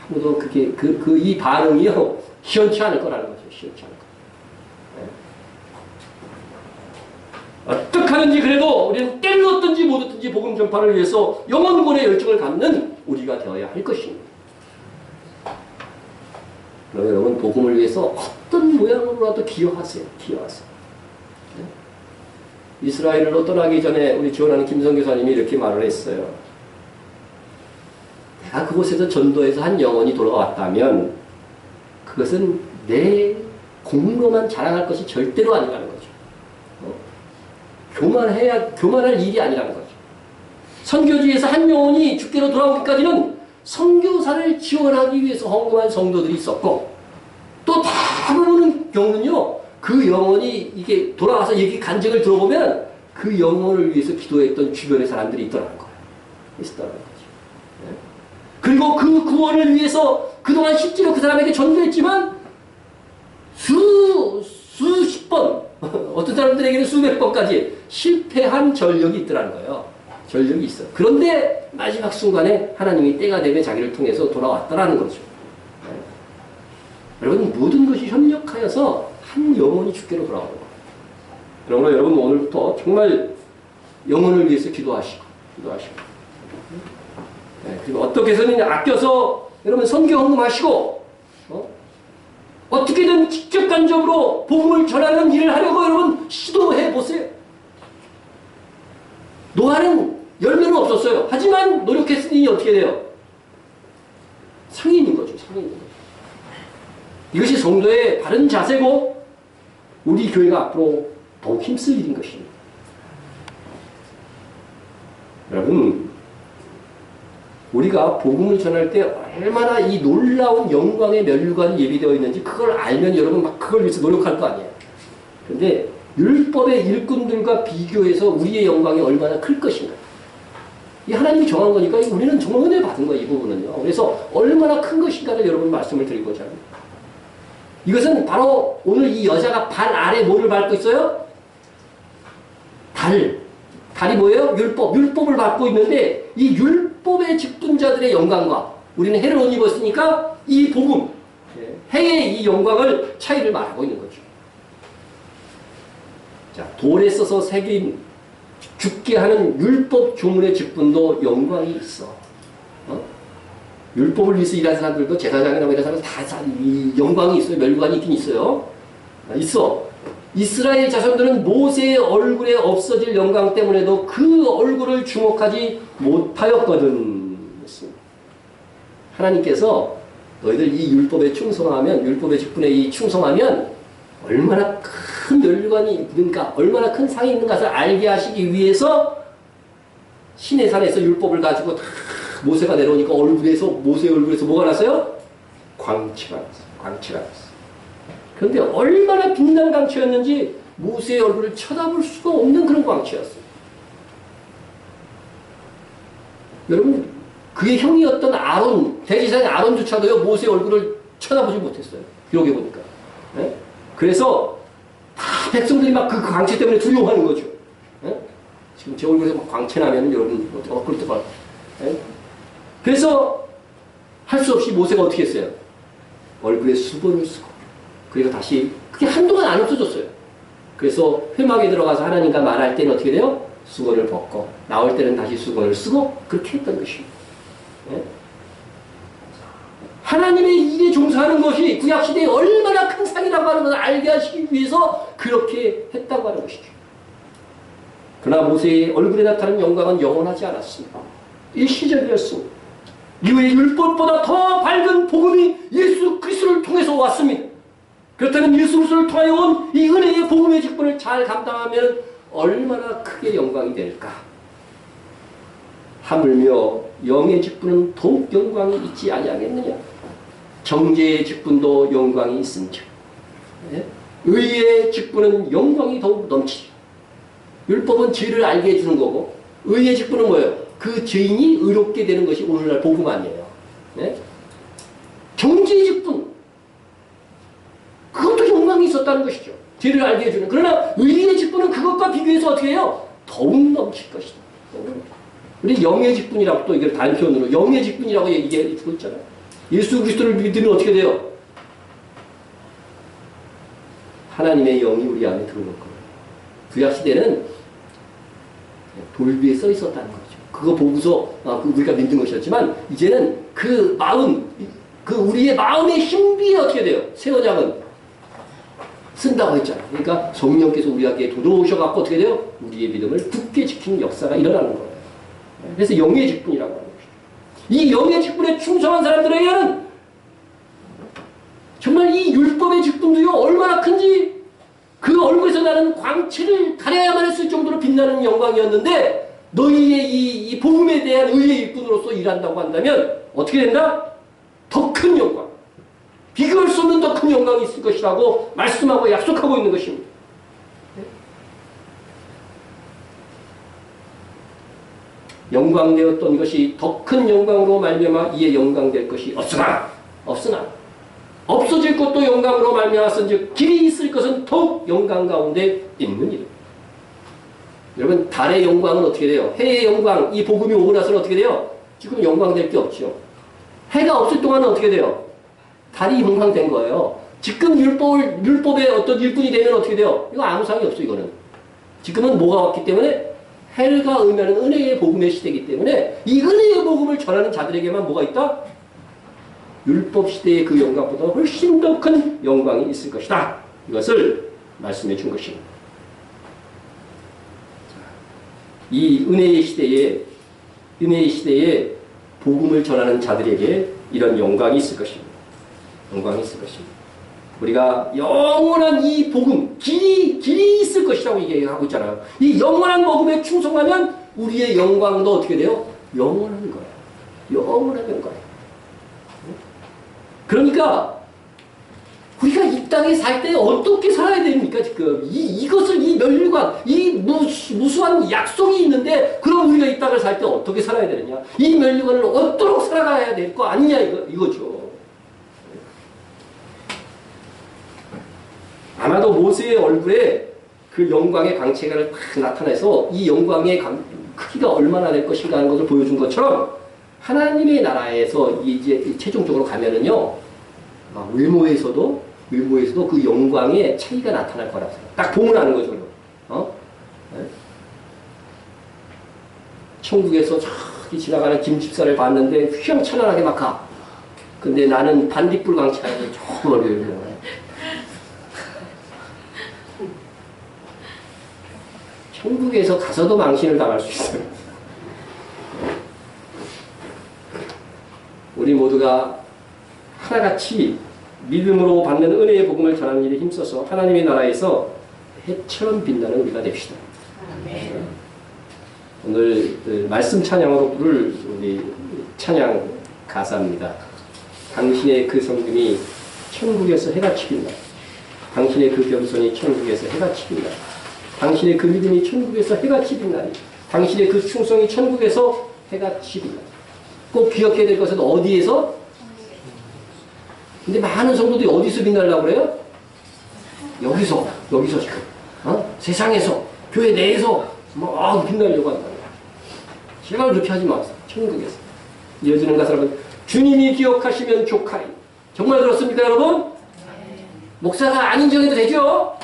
아무도 그게 이 반응이요 시원치 않을 거라는 거죠. 시원치 않을 거. 네. 어떻게 하는지 그래도 우리는 때를 얻든지 못 얻든지 복음 전파를 위해서 영혼권의 열정을 갖는 우리가 되어야 할 것입니다. 그럼 여러분, 복음을 위해서 어떤 모양으로라도 기여하세요. 기여하세요. 네? 이스라엘로 떠나기 전에 우리 지원하는 김성 교사님이 이렇게 말을 했어요. 내가 그곳에서 전도해서 한 영혼이 돌아왔다면 그것은 내 공로만 자랑할 것이 절대로 아니라는 거죠. 교만할 일이 아니라는 거죠. 선교지에서 한 영혼이 주께로 돌아오기까지는 선교사를 지원하기 위해서 헌금한 성도들이 있었고, 또 대부분의 경우는요, 그 영혼이 이게 돌아와서 얘기 간증을 들어보면 그 영혼을 위해서 기도했던 주변의 사람들이 있더라는 거예요. 있었다는 거죠. 네? 그리고 그 구원을 위해서 그동안 실제로 그 사람에게 전도했지만 수십 번, 어떤 사람들에게는 수백 번까지 실패한 전력이 있더라는 거예요. 전력이 있어. 그런데 마지막 순간에 하나님이 때가 되면 자기를 통해서 돌아왔더라는 거죠. 네. 여러분, 모든 것이 협력하여서 한 영혼이 주께로 돌아오는 거예요. 그러므로 여러분, 오늘부터 정말 영혼을 위해서 기도하시고. 네. 그리고 어떻게 해서는 아껴서 여러분 선교 헌금하시고, 어떻게든 직접 간접으로 복음을 전하는 일을 하려고 여러분 시도해 보세요. 노아는 열매는 없었어요. 하지만 노력했으니 어떻게 돼요? 상인인 거죠. 상인인 거죠. 이것이 성도의 바른 자세고 우리 교회가 앞으로 더욱 힘쓸 일인 것입니다. 여러분, 우리가 복음을 전할 때 얼마나 이 놀라운 영광의 면류관이 예비되어 있는지 그걸 알면 여러분 막 그걸 위해서 노력할 거 아니에요. 그런데 율법의 일꾼들과 비교해서 우리의 영광이 얼마나 클 것인가. 이 하나님이 정한 거니까 우리는 정말 은혜 받은 거예요. 이 부분은요. 그래서 얼마나 큰 것인가를 여러분 말씀을 드리고자 합니다. 이것은 바로 오늘 이 여자가 발 아래 뭐를 밟고 있어요? 달이 뭐예요? 율법을 밟고 있는데 이 율법의 직분자들의 영광과 우리는 해를 옷 입었으니까 이 복음, 해의 이 영광을 차이를 말하고 있는 거죠. 자, 돌에 써서 새긴 죽게 하는 율법 조문의 직분도 영광이 있어. 율법을 위해서 일하는 사람들도 제사장이나 이런 사람들 다 이 영광이 있어요. 멸관이 있긴 있어요. 있어. 이스라엘 자손들은 모세의 얼굴에 없어질 영광 때문에도 그 얼굴을 주목하지 못하였거든. 하나님께서 너희들 이 율법에 충성하면, 율법의 직분에 이 충성하면 얼마나 큰 멸관이 있는가, 얼마나 큰 상이 있는가를 알게 하시기 위해서 시내산에서 율법을 가지고 다 모세가 내려오니까 모세의 얼굴에서 뭐가 났어요? 광채가 났어요. 광채가 났어요. 그런데 얼마나 빛난 광채였는지 모세의 얼굴을 쳐다볼 수가 없는 그런 광채였어요. 여러분, 그의 형이었던 아론, 대제사장 아론조차도요, 모세의 얼굴을 쳐다보지 못했어요. 기록해 보니까. 네? 그래서 다 백성들이 막 그 광채 때문에 두려워하는 거죠. 네? 지금 제 얼굴에서 막 광채 나면 여러분 어떨 것 같아요. 네? 그래서 할 수 없이 모세가 어떻게 했어요? 얼굴에 수건을 쓰고, 그리고 다시 그게 한동안 안 없어졌어요. 그래서 회막에 들어가서 하나님과 말할 때는 어떻게 돼요? 수건을 벗고, 나올 때는 다시 수건을 쓰고, 그렇게 했던 것입니다. 네? 하나님의 일에 종사하는 것이 구약시대에 얼마나 큰 상이라고 하는 것을 알게 하시기 위해서 그렇게 했다고 하는 것이죠. 그러나 모세의 얼굴에 나타나는 영광은 영원하지 않았습니다. 일시적이었습니다. 이후에 율법보다 더 밝은 복음이 예수 그리스도를 통해서 왔습니다. 그렇다면 예수 그리스도를 통하여 온 이 은혜의 복음의 직분을 잘 감당하면 얼마나 크게 영광이 될까? 하물며 영의 직분은 더욱 영광이 있지 아니하겠느냐? 정죄의 직분도 영광이 있은즉 의의 직분은 영광이 더욱 넘치죠. 율법은 죄를 알게 해주는 거고, 의의 직분은 뭐예요? 그 죄인이 의롭게 되는 것이 오늘날 복음 아니에요. 네? 정죄의 직분, 그것도 영광이 있었다는 것이죠. 죄를 알게 해주는. 그러나 의의 직분은 그것과 비교해서 어떻게 해요? 더욱 넘칠 것이다. 우리 영의 직분이라고 또 이걸 다른 표현으로 영의 직분이라고 얘기하고 있잖아요. 예수 그리스도를 믿으면 어떻게 돼요? 하나님의 영이 우리 안에 들어올 거예요. 구약시대는 돌 위에 써 있었다는 거죠. 그거 보고서 우리가 믿는 것이었지만, 이제는 그 마음, 그 우리의 마음의 힘비에 어떻게 돼요? 새 언약은 쓴다고 했잖아요. 그러니까 성령께서 우리에게 들어오셔갖고 어떻게 돼요? 우리의 믿음을 굳게 지키는 역사가 일어나는 거예요. 그래서 영의 직분이라고 하는 것이죠. 이 영의 직분에 충성한 사람들에게는 정말 이 율법의 직분도요, 얼마나 큰지 그 얼굴에서 나는 광채를 가려야만 했을 정도로 빛나는 영광이었는데, 너희의 이 복음에 대한 의의 일꾼으로서 일한다고 한다면 어떻게 된다? 더 큰 영광, 비교할 수 없는 더 큰 영광이 있을 것이라고 말씀하고 약속하고 있는 것입니다. 영광되었던 것이 더 큰 영광으로 말미암아 이에 영광될 것이 없으나 없어질 것도 영광으로 말미암았은즉 길이 있을 것은 더욱 영광 가운데 있느니라. 여러분, 달의 영광은 어떻게 돼요? 해의 영광, 이 복음이 오고 나서는 어떻게 돼요? 지금 영광될 게 없죠. 해가 없을 동안은 어떻게 돼요? 달이 영광된 거예요. 지금 율법의 어떤 일꾼이 되면 어떻게 돼요? 이거 아무 상관이 없어, 이거는. 지금은 뭐가 왔기 때문에? 해가 의미하는 은혜의 복음의 시대이기 때문에 이 은혜의 복음을 전하는 자들에게만 뭐가 있다? 율법 시대의 그 영광보다 훨씬 더 큰 영광이 있을 것이다. 이것을 말씀해 준 것입니다. 이 은혜의 시대에 복음을 전하는 자들에게 이런 영광이 있을 것입니다. 영광이 있을 것입니다. 우리가 영원한 이 복음, 길이 있을 것이라고 얘기하고 있잖아요. 이 영원한 복음에 충성하면 우리의 영광도 어떻게 돼요? 영원한 거예요. 영원한 영광이에요. 그러니까 우리가 이 땅에 살 때 어떻게 살아야 됩니까? 지금 이것을, 이 멸류관, 이 무수한 약속이 있는데, 그럼 우리가 이 땅을 살 때 어떻게 살아야 되느냐? 이 멸류관을 어떻게 살아가야 될 거 아니냐, 이거죠. 아마도 모세의 얼굴에 그 영광의 광채가 딱 나타나서 이 영광의 크기가 얼마나 될 것인가 하는 것을 보여준 것처럼, 하나님의 나라에서 이제 최종적으로 가면은요, 외모에서도 그 영광의 차이가 나타날 거라고 생각해요. 딱 보면 아는 거죠. 네? 천국에서 저기 지나가는 김 집사를 봤는데 휘황찬란하게 막 가. 근데 나는 반딧불 광채를 저 멀리 보는 거예요. 천국에서 가서도 망신을 당할 수 있어요. 우리 모두가 하나같이 믿음으로 받는 은혜의 복음을 전하는 일에 힘써서 하나님의 나라에서 해처럼 빛나는 우리가 됩시다. 오늘 말씀 찬양으로 부를 우리 찬양 가사입니다. 당신의 그 성금이 천국에서 해가 치빈다. 당신의 그 겸손이 천국에서 해가 치빈다. 당신의 그 믿음이 천국에서 해가 치빈다. 당신의 그 충성이 천국에서 해가 치빈다. 꼭 기억해야 될 것은 어디에서? 근데 많은 성도들이 어디서 빛나려고 그래요? 여기서 지금. 세상에서, 교회 내에서 막 빛나려고 한다. 제발 그렇게 하지 마세요. 천국에서. 이어지는 가사 여러분, 주님이 기억하시면 좋카이. 정말 그렇습니까, 여러분? 목사가 안 인정해도 되죠?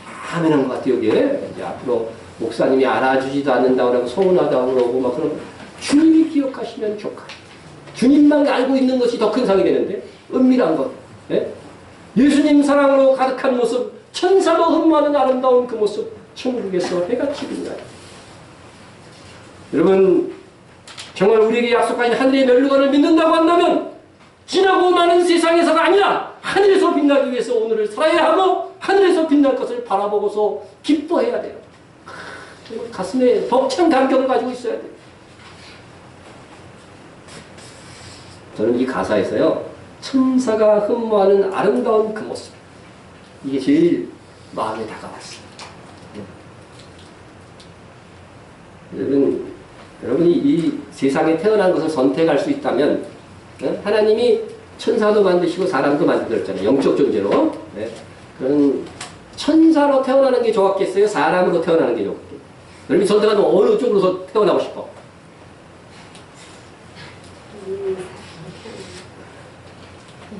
다 아멘한 것 같아요, 여기에. 이제 앞으로 목사님이 알아주지도 않는다고 하고 서운하다고 그러고 막 그러면 주님이 기억하시면 좋카이. 주님만 알고 있는 것이 더 큰 상이 되는데, 은밀한 것. 예? 예수님 사랑으로 가득한 모습, 천사도 흠모하는 아름다운 그 모습, 천국에서 해가 치빈다. 여러분, 정말 우리에게 약속하신 하늘의 멸류관을 믿는다고 한다면 지나고 많은 세상에서가 아니라 하늘에서 빛나기 위해서 오늘을 살아야 하고 하늘에서 빛날 것을 바라보고서 기뻐해야 돼요. 정말 가슴에 벅찬 감격을 가지고 있어야 돼요. 저는 이 가사에서요, 천사가 흠모하는 아름다운 그 모습, 이게 제일 마음에 다가왔어요. 여러분이 이 세상에 태어난 것을 선택할 수 있다면, 하나님이 천사도 만드시고 사람도 만들었잖아요. 영적 존재로. 그런 천사로 태어나는 게 좋았겠어요? 사람으로 태어나는 게 좋겠어요? 여러분이 선택하면 어느 쪽으로 태어나고 싶어?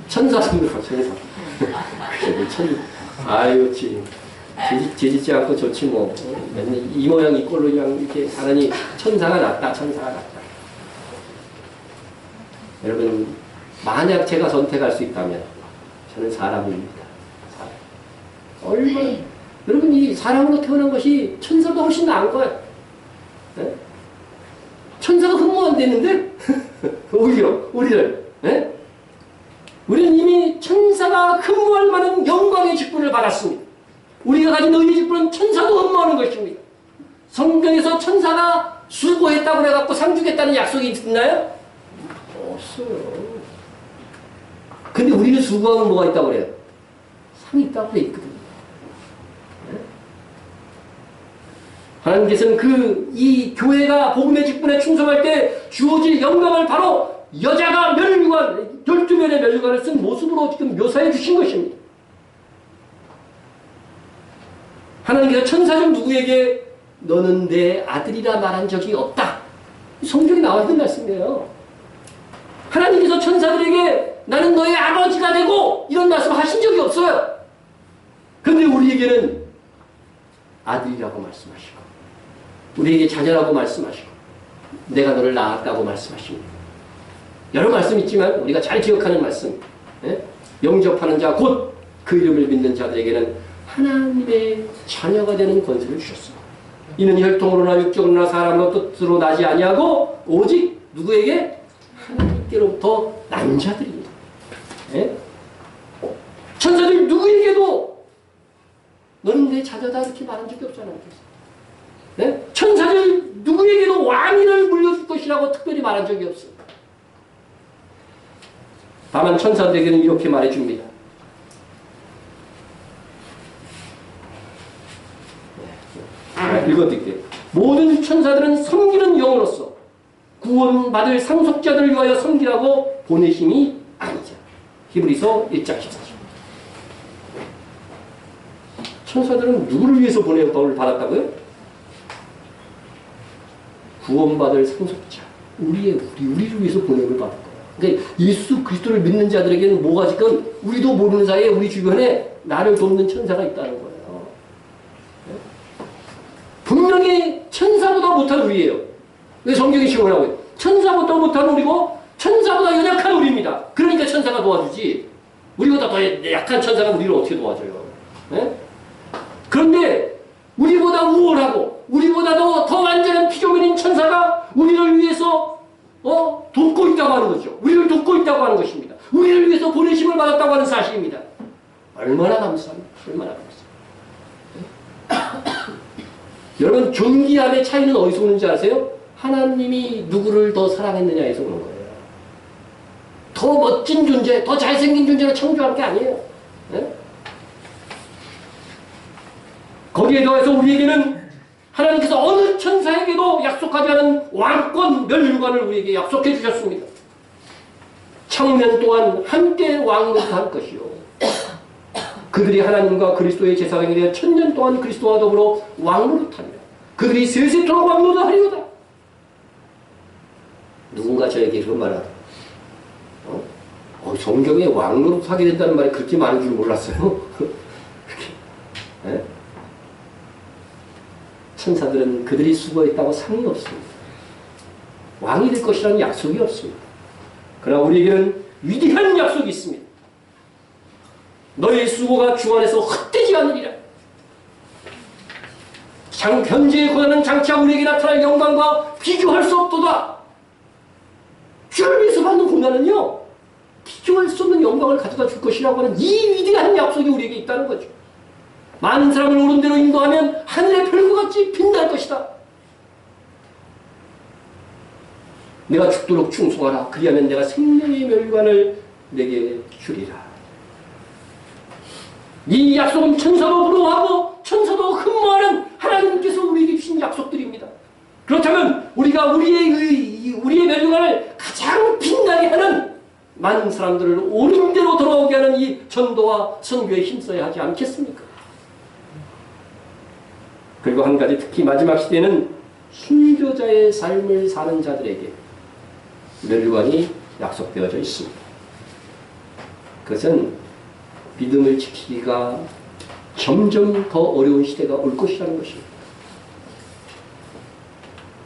천사 정도로, 천사. 아유, 재짓지 않고 좋지 뭐. 맨날 이 모양 이 꼴로 그냥 이렇게 하나니 천사가 낫다, 천사가 낫다. 여러분, 만약 제가 선택할 수 있다면 저는 사람입니다. 사람. 얼마나, 여러분, 이 사람으로 태어난 것이 천사보다 훨씬 나은 거야. 네? 천사가 흠모한댔는데 오히려 우리를, 네? 우리는 이미 천사가 흠모할 만한 영광의 직분을 받았습니다. 우리가 가진 의의 직분은 천사도 흠모하는 것입니다. 성경에서 천사가 수고했다고 해갖고 상 주겠다는 약속이 있나요? 없어요. 근데 우리는 수고하면 뭐가 있다고 그래요? 상이 있다고 돼 있거든요. 네? 하나님께서는 이 교회가 복음의 직분에 충성할 때 주어질 영광을 바로 여자가 멸류관, 12면의 멸류관을 쓴 모습으로 지금 묘사해 주신 것입니다. 하나님께서 천사 중 누구에게 너는 내 아들이라 말한 적이 없다. 성경에 나와 있는 말씀이에요. 하나님께서 천사들에게 나는 너의 아버지가 되고 이런 말씀 하신 적이 없어요. 그런데 우리에게는 아들이라고 말씀하시고 우리에게 자녀라고 말씀하시고 내가 너를 낳았다고 말씀하십니다. 여러 말씀 있지만 우리가 잘 기억하는 말씀, 영접하는 자 곧 그 이름을 믿는 자들에게는 하나님의 자녀가 되는 권세를 주셨습니다. 이는 혈통으로나 육적으로나 사람으로 뜻으로 나지 아니하고 오직 누구에게? 하나님께로부터 난 자들입니다. 천사들 누구에게도 너는 내 자녀다 이렇게 말한 적이 없잖아요. 천사들 누구에게도 왕위를 물려줄 것이라고 특별히 말한 적이 없어요. 다만 천사들에게는 이렇게 말해줍니다. 읽어드릴게요. 모든 천사들은 섬기는 영으로서 구원받을 상속자들을 위하여 섬기라고 보내심이 아니죠. 히브리서 1장 14절. 천사들은 누구를 위해서 보내임을 받았다고요? 구원받을 상속자. 우리를 위해서 보내임을 받은 거예요. 그러니까 예수 그리스도를 믿는 자들에게는 뭐가 지금 우리도 모르는 사이에 우리 주변에 나를 돕는 천사가 있다는 거예요. 분명히 천사보다 못한 우리예요. 왜 성경이 시험을 해요? 천사보다 못한 우리고 천사보다 연약한 우리입니다. 그러니까 천사가 도와주지. 우리보다 더 약한 천사가 우리를 어떻게 도와줘요? 네? 그런데 우리보다 우월하고 우리보다도 더 완전한 피조물인 천사가 우리를 위해서 돕고 있다고 하는 거죠. 우리를 돕고 있다고 하는 것입니다. 우리를 위해서 보내심을 받았다고 하는 사실입니다. 얼마나 감사합니다. 얼마나 감사합니다. 여러분, 존귀함의 차이는 어디서 오는지 아세요? 하나님이 누구를 더 사랑했느냐에서 오는 거예요. 더 멋진 존재, 더 잘생긴 존재로 창조할 게 아니에요. 네? 거기에 더해서 우리에게는 하나님께서 어느 천사에게도 약속하지 않은 왕권, 멸류관을 우리에게 약속해 주셨습니다. 청년 또한 함께 왕노릇할 것이요. 그들이 하나님과 그리스도의 제사장이 되어 천년 동안 그리스도와 더불어 왕노릇하며 그들이 세세토록 왕노릇하리로다. 누군가 저에게 그런 말을 하더라고요. 성경에 왕노릇하게 된다는 말이 그렇게 많은 줄 몰랐어요. 네? 천사들은 그들이 수고했다고 상이 없습니다. 왕이 될 것이라는 약속이 없습니다. 그러나 우리에게는 위대한 약속이 있습니다. 너의 수고가 주 안에서 헛되지 않으리라. 현재의 고난은 장차 우리에게 나타날 영광과 비교할 수 없도다. 주를 위해서 받는 고난은요, 비교할 수 없는 영광을 가져다 줄 것이라고 하는 이 위대한 약속이 우리에게 있다는 거죠. 많은 사람을 옳은 대로 인도하면 하늘의 별과 같이 빛날 것이다. 내가 죽도록 충성하라. 그리하면 내가 생명의 멸관을 내게 주리라. 이 약속은 천사도 부러워하고 천사도 흠모하는 하나님께서 우리에게 주신 약속들입니다. 그렇다면 우리가 우리의 멸관을 가장 빛나게 하는, 많은 사람들을 옳은 대로 돌아오게 하는 이 전도와 선교에 힘써야 하지 않겠습니까? 그리고 한 가지, 특히 마지막 시대에는 순교자의 삶을 사는 자들에게 멸류관이 약속되어져 있습니다. 그것은 믿음을 지키기가 점점 더 어려운 시대가 올 것이라는 것입니다.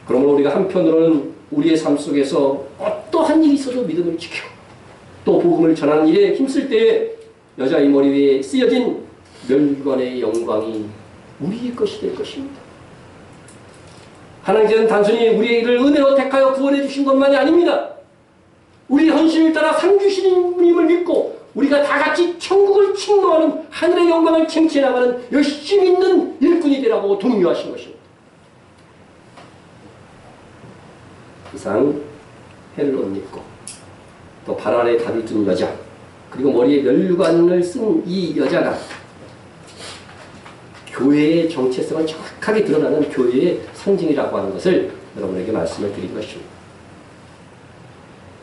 그러므로 우리가 한편으로는 우리의 삶 속에서 어떠한 일이 있어도 믿음을 지키고 또 복음을 전하는 일에 힘쓸 때에 여자의 머리 위에 쓰여진 멸류관의 영광이 우리의 것이 될 것입니다. 하나님께서는 단순히 우리의 일을 은혜로 택하여 구원해 주신 것만이 아닙니다. 우리의 헌신을 따라 상 주시님을 믿고 우리가 다 같이 천국을 침노하는 하늘의 영광을 쟁취해 나가는 열심히 있는 일꾼이 되라고 독려하신 것입니다. 이상 해를 옷 입고 또 발 아래 달을 든 여자, 그리고 머리에 멸류관을 쓴 이 여자가 교회의 정체성을 정확하게 드러나는 교회의 상징이라고 하는 것을 여러분에게 말씀을 드린 것입니다.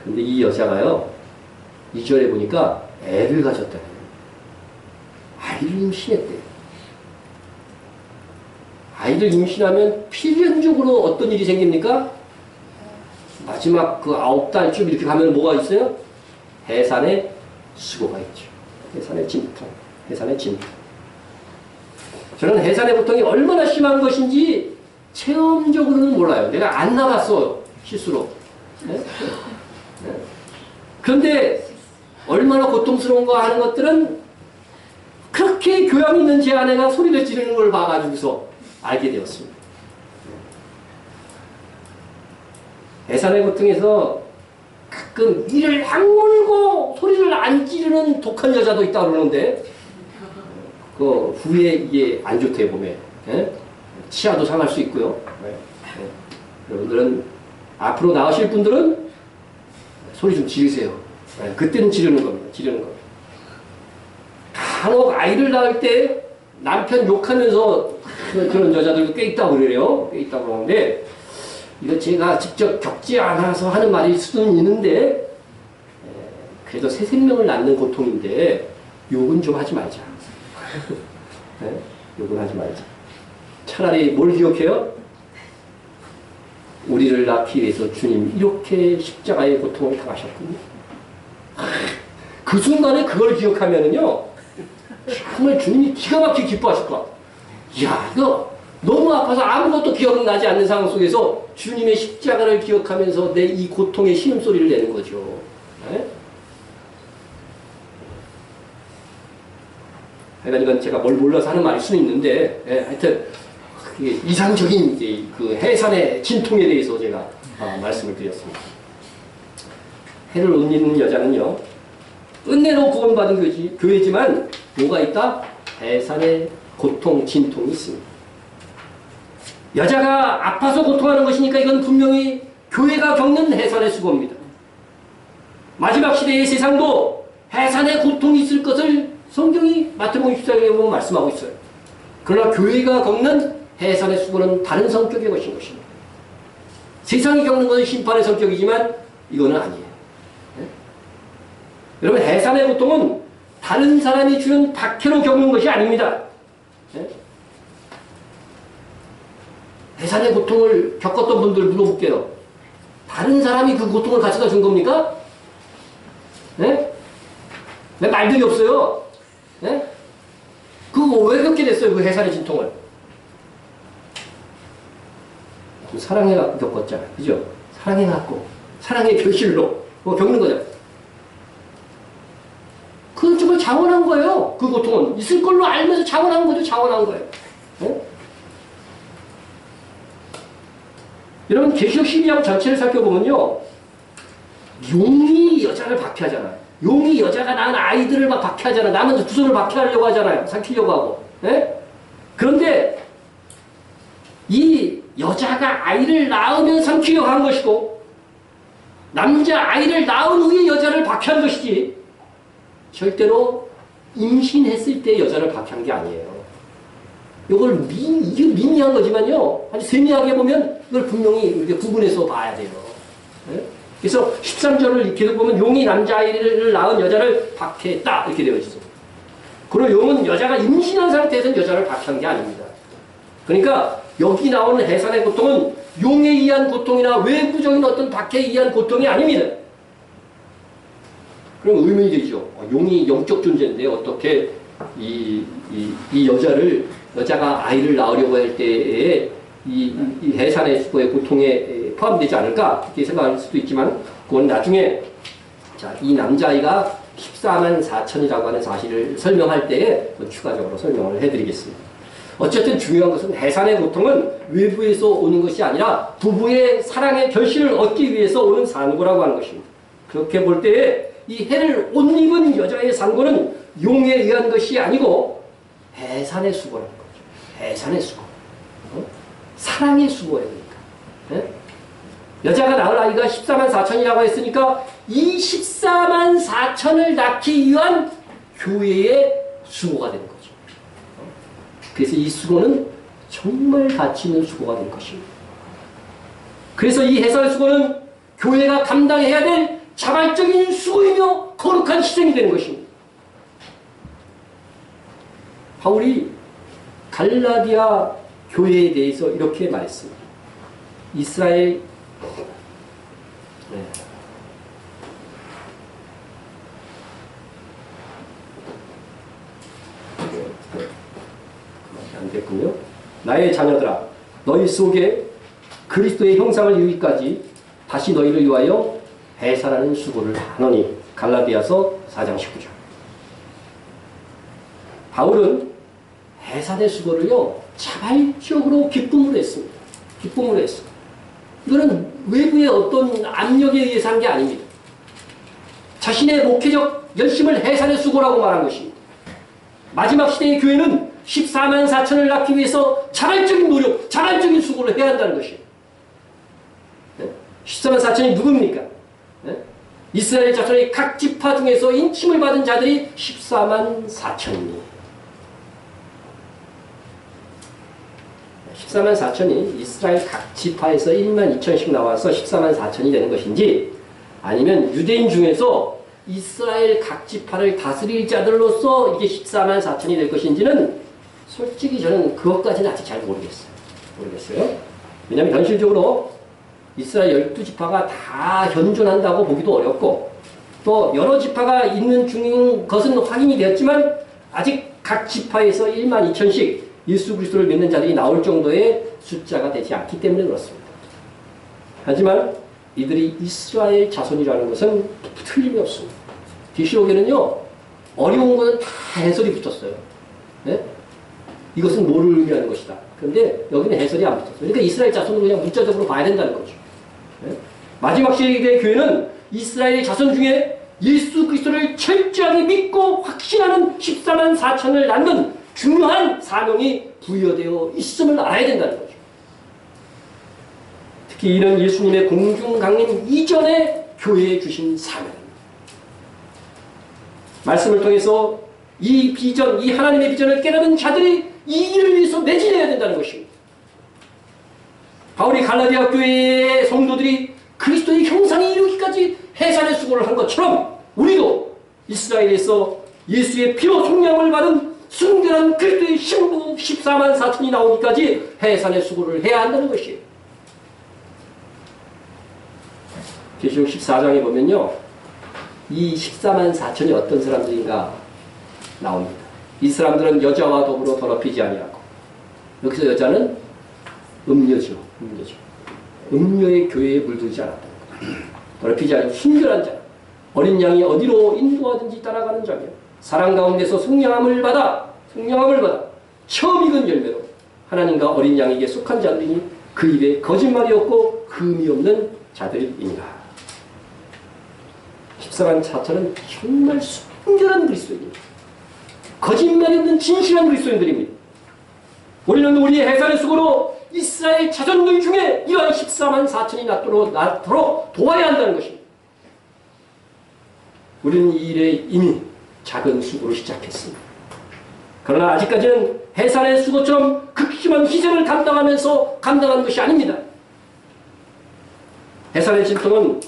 그런데 이 여자가요, 2절에 보니까 애를 가졌다. 아이를 임신했대요. 아이를 임신하면 필연적으로 어떤 일이 생깁니까? 마지막 그 9달쯤 이렇게 가면 뭐가 있어요? 해산의 수고가 있죠. 해산의 진통, 해산의 진통. 저는 해산의 고통이 얼마나 심한 것인지 체험적으로는 몰라요. 내가 안 나갔어요, 실수로. 네? 네. 그런데 얼마나 고통스러운가 하는 것들은 그렇게 교양 있는 제 아내가 소리를 지르는 걸 봐가지고서 알게 되었습니다. 해산의 고통에서 가끔 이를 악물고 소리를 안 지르는 독한 여자도 있다고 그러는데, 그 후에 이게 안 좋대 보면, 예? 치아도 상할 수 있고요. 예. 여러분들은 앞으로 나으실 분들은 소리 좀 지르세요. 예. 그때는 지르는 겁니다. 지르는 겁니다. 간혹 아이를 낳을 때 남편 욕하면서 그런 여자들도 꽤 있다고 그래요. 꽤 있다고 그러는데, 이거 제가 직접 겪지 않아서 하는 말일 수는 있는데, 그래도 새 생명을 낳는 고통인데 욕은 좀 하지 말자. 네? 욕은 하지 말자. 차라리 뭘 기억해요? 우리를 낳기 위해서 주님 이렇게 십자가의 고통을 당하셨군요. 그 순간에 그걸 기억하면은요, 정말 주님이 기가 막히게 기뻐하실 것 같아요. 이야, 이거 너무 아파서 아무것도 기억나지 않는 상황 속에서 주님의 십자가를 기억하면서 내 이 고통의 신음소리를 내는 거죠. 네? 그러니까 이건 제가 뭘 몰라서 하는 말일 수는 있는데, 예, 하여튼 이상적인 그 해산의 진통에 대해서 제가 말씀을 드렸습니다. 해를 옷 입는 여자는요, 은혜로 구원받은 교회지만 뭐가 있다? 해산의 고통, 진통이 있습니다. 여자가 아파서 고통하는 것이니까 이건 분명히 교회가 겪는 해산의 수고입니다. 마지막 시대의 세상도 해산의 고통이 있을 것을 성경이 마태복음 14장에 보면 말씀하고 있어요. 그러나 교회가 겪는 해산의 수고는 다른 성격의 것인 것입니다. 세상이 겪는 것은 심판의 성격이지만 이거는 아니에요. 네? 여러분, 해산의 고통은 다른 사람이 주는 박해로 겪는 것이 아닙니다. 네? 해산의 고통을 겪었던 분들 물어볼게요. 다른 사람이 그 고통을 가져다 준 겁니까? 네? 왜 말들이 없어요? 네? 그거 왜 겪게 됐어요? 그 해산의 진통을. 사랑해갖고 겪었잖아요. 그죠? 사랑해갖고. 사랑의 결실로 겪는 거죠. 그건 정말 자원한 거예요. 그 고통은. 있을 걸로 알면서 자원한 거죠. 자원한 거예요. 네? 여러분, 계시록 12장 전체를 살펴보면요. 용이 여자를 박해하잖아요. 용이 여자가 낳은 아이들을 막 박해하잖아요. 남은 두 손을 박해하려고 하잖아요. 삼키려고 하고. 네? 그런데 이 여자가 아이를 낳으면 삼키려고 한 것이고 남자 아이를 낳은 후에 여자를 박해한 것이지 절대로 임신했을 때 여자를 박해한 게 아니에요. 이게 미미한 거지만요. 아주 세미하게 보면 이걸 분명히 이렇게 구분해서 봐야 돼요. 네? 그래서 13절을 이렇게 보면 용이 남자아이를 낳은 여자를 박해했다 이렇게 되어 있어요. 그리고 용은 여자가 임신한 상태에서는 여자를 박해한 게 아닙니다. 그러니까 여기 나오는 해산의 고통은 용에 의한 고통이나 외부적인 어떤 박해에 의한 고통이 아닙니다. 그럼 의문이 되죠. 용이 영적 존재인데 어떻게 이 여자가 아이를 낳으려고 할 때에 이 해산의 수고의 고통에 포함되지 않을까 이렇게 생각할 수도 있지만 그건 나중에 이 남자아이가 14만 4천이라고 하는 사실을 설명할 때에 추가적으로 설명을 해드리겠습니다. 어쨌든 중요한 것은 해산의 고통은 외부에서 오는 것이 아니라 부부의 사랑의 결실을 얻기 위해서 오는 산고라고 하는 것입니다. 그렇게 볼 때에 이 해를 옷 입은 여자의 산고는 용에 의한 것이 아니고 해산의 수고라는 거죠. 해산의 수고. 사랑의 수고예요. 그러니까. 네? 여자가 낳을 아이가 14만 4천이라고 했으니까 이 14만 4천을 낳기 위한 교회의 수고가 되는 거죠. 그래서 이 수고는 정말 가치 있는 수고가 될 것입니다. 그래서 이 해산의 수고는 교회가 감당해야 될 자발적인 수고이며 거룩한 희생이 되는 것입니다. 바울이 갈라디아 교회에 대해서 이렇게 말했습니다. 이스라엘 안 됐군요. 나의 자녀들아, 너희 속에 그리스도의 형상을 이루기까지 다시 너희를 위하여 해산하는 수고를 하노니. 갈라디아서 4장 19절. 바울은 해산의 수고를요 자발적으로 기쁨으로 했습니다. 기쁨으로 했습니다. 이거는 외부의 어떤 압력에 의해서 한 게 아닙니다. 자신의 목회적 열심을 해산의 수고라고 말한 것입니다. 마지막 시대의 교회는 14만 4천을 낳기 위해서 자발적인 노력, 자발적인 수고를 해야 한다는 것이에요. 14만 4천이 누굽니까? 이스라엘 자손의 각 지파 중에서 인침을 받은 자들이 14만 4천입니다. 14만 4천이 이스라엘 각 지파에서 1만 2천씩 나와서 14만 4천이 되는 것인지 아니면 유대인 중에서 이스라엘 각 지파를 다스릴 자들로서 이게 14만 4천이 될 것인지는 솔직히 저는 그것까지는 아직 잘 모르겠어요. 왜냐하면 현실적으로 이스라엘 12지파가 다 현존한다고 보기도 어렵고 또 여러 지파가 있는 중인 것은 확인이 되었지만 아직 각 지파에서 1만 2천씩 예수 그리스도를 믿는 자들이 나올 정도의 숫자가 되지 않기 때문에 그렇습니다. 하지만 이들이 이스라엘 자손이라는 것은 틀림이 없습니다. 계시록에는요 어려운 것은 다 해설이 붙었어요. 네? 이것은 뭐를 의미하는 것이다. 그런데 여기는 해설이 안 붙었어요. 그러니까 이스라엘 자손으로 그냥 문자적으로 봐야 된다는 거죠. 네? 마지막 시대의 교회는 이스라엘의 자손 중에 예수 그리스도를 철저하게 믿고 확신하는 14만 4천을 낳는 중요한 사명이 부여되어 있음을 알아야 된다는 거죠. 특히 이는 예수님의 공중 강림 이전에 교회에 주신 사명입니다. 말씀을 통해서 이 비전, 이 하나님의 비전을 깨달은 자들이 이 일을 위해서 매진해야 된다는 것입니다. 바울이 갈라디아 교회의 성도들이 그리스도의 형상에 이르기까지 해산의 수고를 한 것처럼 우리도 이스라엘에서 예수의 피로 속량을 받은 순결한 그리스도의 신부 14만 4천이 나오기까지 해산의 수고를 해야 한다는 것이에요. 계시록 14장에 보면요, 이 14만 4천이 어떤 사람들인가 나옵니다. 이 사람들은 여자와 더불어 더럽히지 아니하고, 여기서 여자는 음녀죠. 음녀의 교회에 물들지 않았다는 거예요. 더럽히지 않은 순결한 자, 어린 양이 어디로 인도하든지 따라가는 자며 사랑 가운데서 속량함을 받아 처음 익은 열매로 하나님과 어린 양에게 속한 자들이니 그 입에 거짓말이 없고 금이 없는 자들입니다. 14만 4천은 정말 순결한 그리스도인입니다. 거짓말이 없는 진실한 그리스도인들입니다. 우리는 우리의 해산의 수고로 이스라엘 자손들 중에 이러한 14만 4천이 낳도록 도와야 한다는 것입니다. 우리는 이 일에 이미 작은 수고로 시작했습니다. 그러나 아직까지는 해산의 수고처럼 극심한 희생을 감당하면서 감당한 것이 아닙니다. 해산의 진통은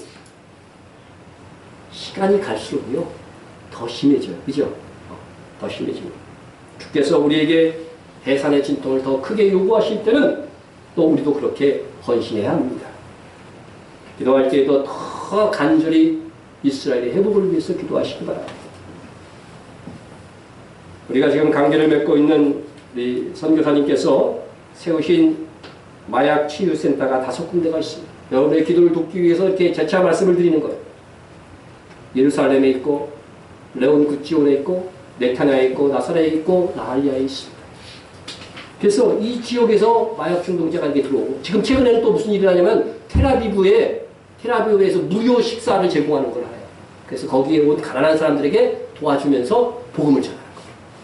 시간이 갈수록요 더 심해져요. 그죠? 더 심해집니다. 주께서 우리에게 해산의 진통을 더 크게 요구하실 때는 또 우리도 그렇게 헌신해야 합니다. 기도할 때에도 더 간절히 이스라엘의 회복을 위해서 기도하시기 바랍니다. 우리가 지금 관계를 맺고 있는 우리 선교사님께서 세우신 마약 치유센터가 5군데가 있습니다. 여러분의 기도를 돕기 위해서 이렇게 재차 말씀을 드리는 거예요. 예루살렘에 있고, 레온 구치온에 있고, 네타냐에 있고, 나사렛에 있고, 나할리아에 있습니다. 그래서 이 지역에서 마약 중독자가 이렇게 들어오고, 지금 최근에는 또 무슨 일이 나냐면 테라비브에서 무료 식사를 제공하는 걸 해요. 그래서 거기에 온 가난한 사람들에게 도와주면서 복음을 전하는 거예요.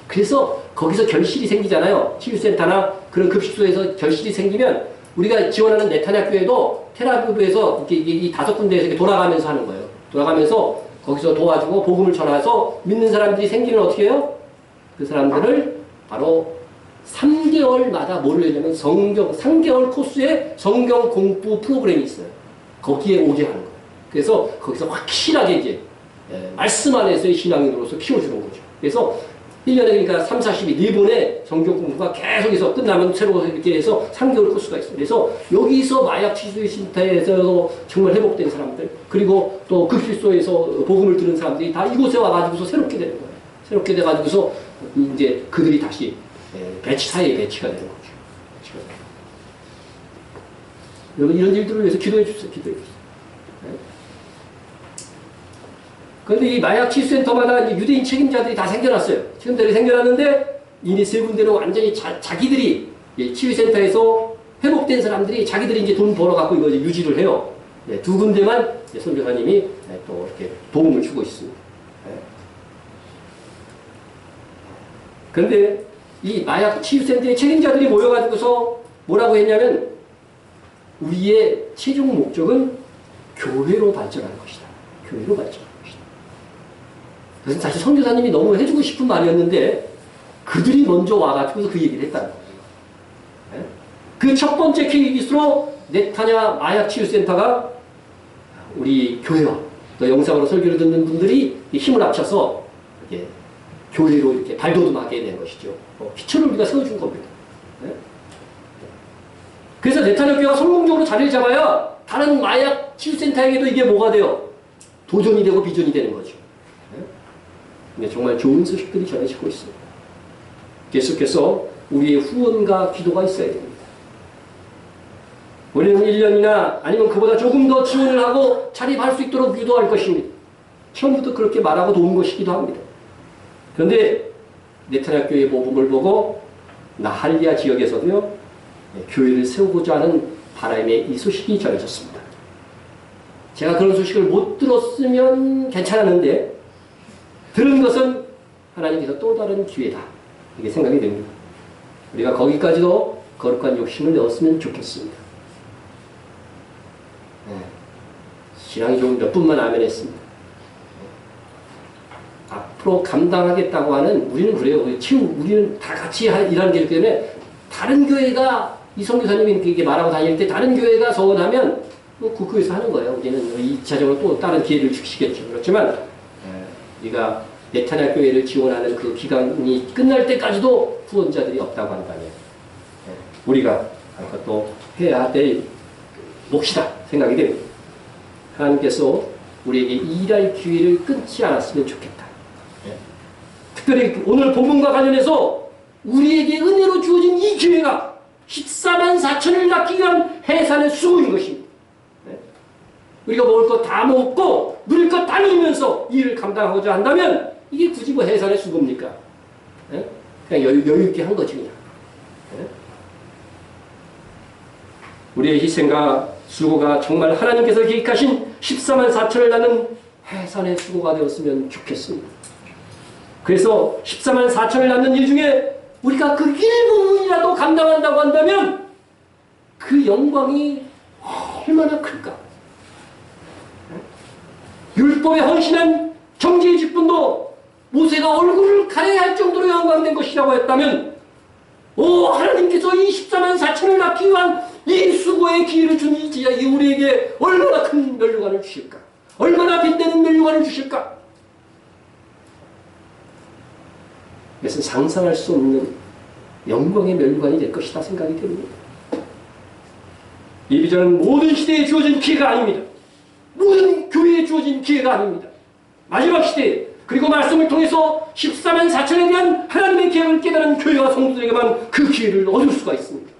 그래서 거기서 결실이 생기잖아요. 치유센터나 그런 급식소에서 결실이 생기면 우리가 지원하는 네타냐 교회도 테라비브에서 이렇게 이 5군데에서 이렇게 돌아가면서 하는 거예요. 돌아가면서 거기서 도와주고 복음을 전해서 믿는 사람들이 생기면 어떻게 해요? 그 사람들을 바로 3개월마다 뭐를 하냐면 3개월 코스의 성경 공부 프로그램이 있어요. 거기에 오게 하는 거예요. 그래서 거기서 확실하게 이제 말씀 안에서의 신앙인으로서 키워주는 거죠. 그래서 1년에 그러니까 3, 40일 4번의 성경 공부가 계속해서 끝나면 새로 이렇게 해서 3개월 코스가 있어요. 그래서 여기서 마약 치유 센터에서 정말 회복된 사람들, 그리고 또 급식소에서 복음을 들은 사람들이 다 이곳에 와가지고서 새롭게 되는 거예요. 새롭게 돼가지고서 이제 그들이 다시 사회에 배치가 되는 거죠. 여러분 이런 일들을 위해서 기도해 주세요. 기도해 주세요. 그런데 이 마약 치유센터마다 유대인 책임자들이 다 생겨났어요. 책임자들이 생겨났는데 이미 3군데는 완전히 자기들이 치유센터에서 회복된 사람들이 자기들이 이제 돈 벌어갖고 이거 유지를 해요. 2군데만 선교사님이 또 이렇게 도움을 주고 있습니다. 그런데 이 마약 치유센터의 책임자들이 모여가지고서 뭐라고 했냐면 우리의 최종 목적은 교회로 발전하는 것이다. 교회로 발전하는 것이다. 그래서 사실 선교사님이 너무 해주고 싶은 말이었는데 그들이 먼저 와가지고 그 얘기를 했다는 거예요. 그 첫 번째 케이스로 네타냐 마약 치유센터가 우리 교회와 또 영상으로 설교를 듣는 분들이 힘을 합쳐서 이렇게 교회로 이렇게 발돋움하게 된 것이죠. 기초를 우리가 세워준 겁니다. 그래서 네타냐 교회가 성공적으로 자리를 잡아야 다른 마약 치유센터에게도 이게 뭐가 돼요? 도전이 되고 비전이 되는 거죠. 근데 정말 좋은 소식들이 전해지고 있습니다. 계속해서 우리의 후원과 기도가 있어야 됩니다. 우리는 1년이나 아니면 그보다 조금 더 지원을 하고 자립할 수 있도록 유도할 것입니다. 처음부터 그렇게 말하고 도운 것이기도 합니다. 그런데 네타냐 교회의 모범을 보고 나할리아 지역에서도요, 교회를 세우고자 하는 바람에 이 소식이 전해졌습니다. 제가 그런 소식을 못 들었으면 괜찮았는데 들은 것은 하나님께서 또 다른 기회다. 이게 생각이 됩니다. 우리가 거기까지도 거룩한 욕심을 내었으면 좋겠습니다. 신앙이 좀 몇 분만 아멘 했습니다. 앞으로 감당하겠다고 하는, 우리는 그래요. 우리는 다 같이 일하는 게 있기 때문에 다른 교회가 이성 교사님이 이렇게 말하고 다닐 때 다른 교회가 서운하면 그 교회에서 하는 거예요. 우리는 2차적으로 또 다른 기회를 주시겠죠. 그렇지만 우리가 네타냐 교회를 지원하는 그 기간이 끝날 때까지도 후원자들이 없다고 한다면 우리가 그것도 해야 될 몫이다 생각이 됩니다. 하나님께서 우리에게 일할 기회를 끊지 않았으면 좋겠다. 특별히 오늘 본문과 관련해서 우리에게 은혜로 주어진 이 기회가 14만 4천을 낳기 위한 해산의 수고인 것입니다. 우리가 먹을 것 다 먹고 누릴 것 다 누리면서 일을 감당하고자 한다면 이게 굳이 뭐 해산의 수고입니까? 그냥 여유 있게 한 거지 그냥. 우리의 희생과 수고가 정말 하나님께서 계획하신 14만 4천을 낳는 해산의 수고가 되었으면 좋겠습니다. 그래서 14만 4천을 낳는 일 중에 우리가 그 일부분이라도 감당한다고 한다면 그 영광이 얼마나 클까? 율법에 헌신한 정죄의 직분도 모세가 얼굴을 가려야 할 정도로 영광된 것이라고 했다면 하나님께서 이 14만 4천을 낳기 위한 이 수고의 기회를 준 이 우리에게 얼마나 큰 면류관을 주실까? 얼마나 빛나는 면류관을 주실까? 그것은 상상할 수 없는 영광의 면류관이 될 것이다 생각이 듭니다. 이 비전은 모든 시대에 주어진 기회가 아닙니다. 모든 교회에 주어진 기회가 아닙니다. 마지막 시대에 그리고 말씀을 통해서 14만 4천에 대한 하나님의 계획을 깨달은 교회와 성도들에게만 그 기회를 얻을 수가 있습니다.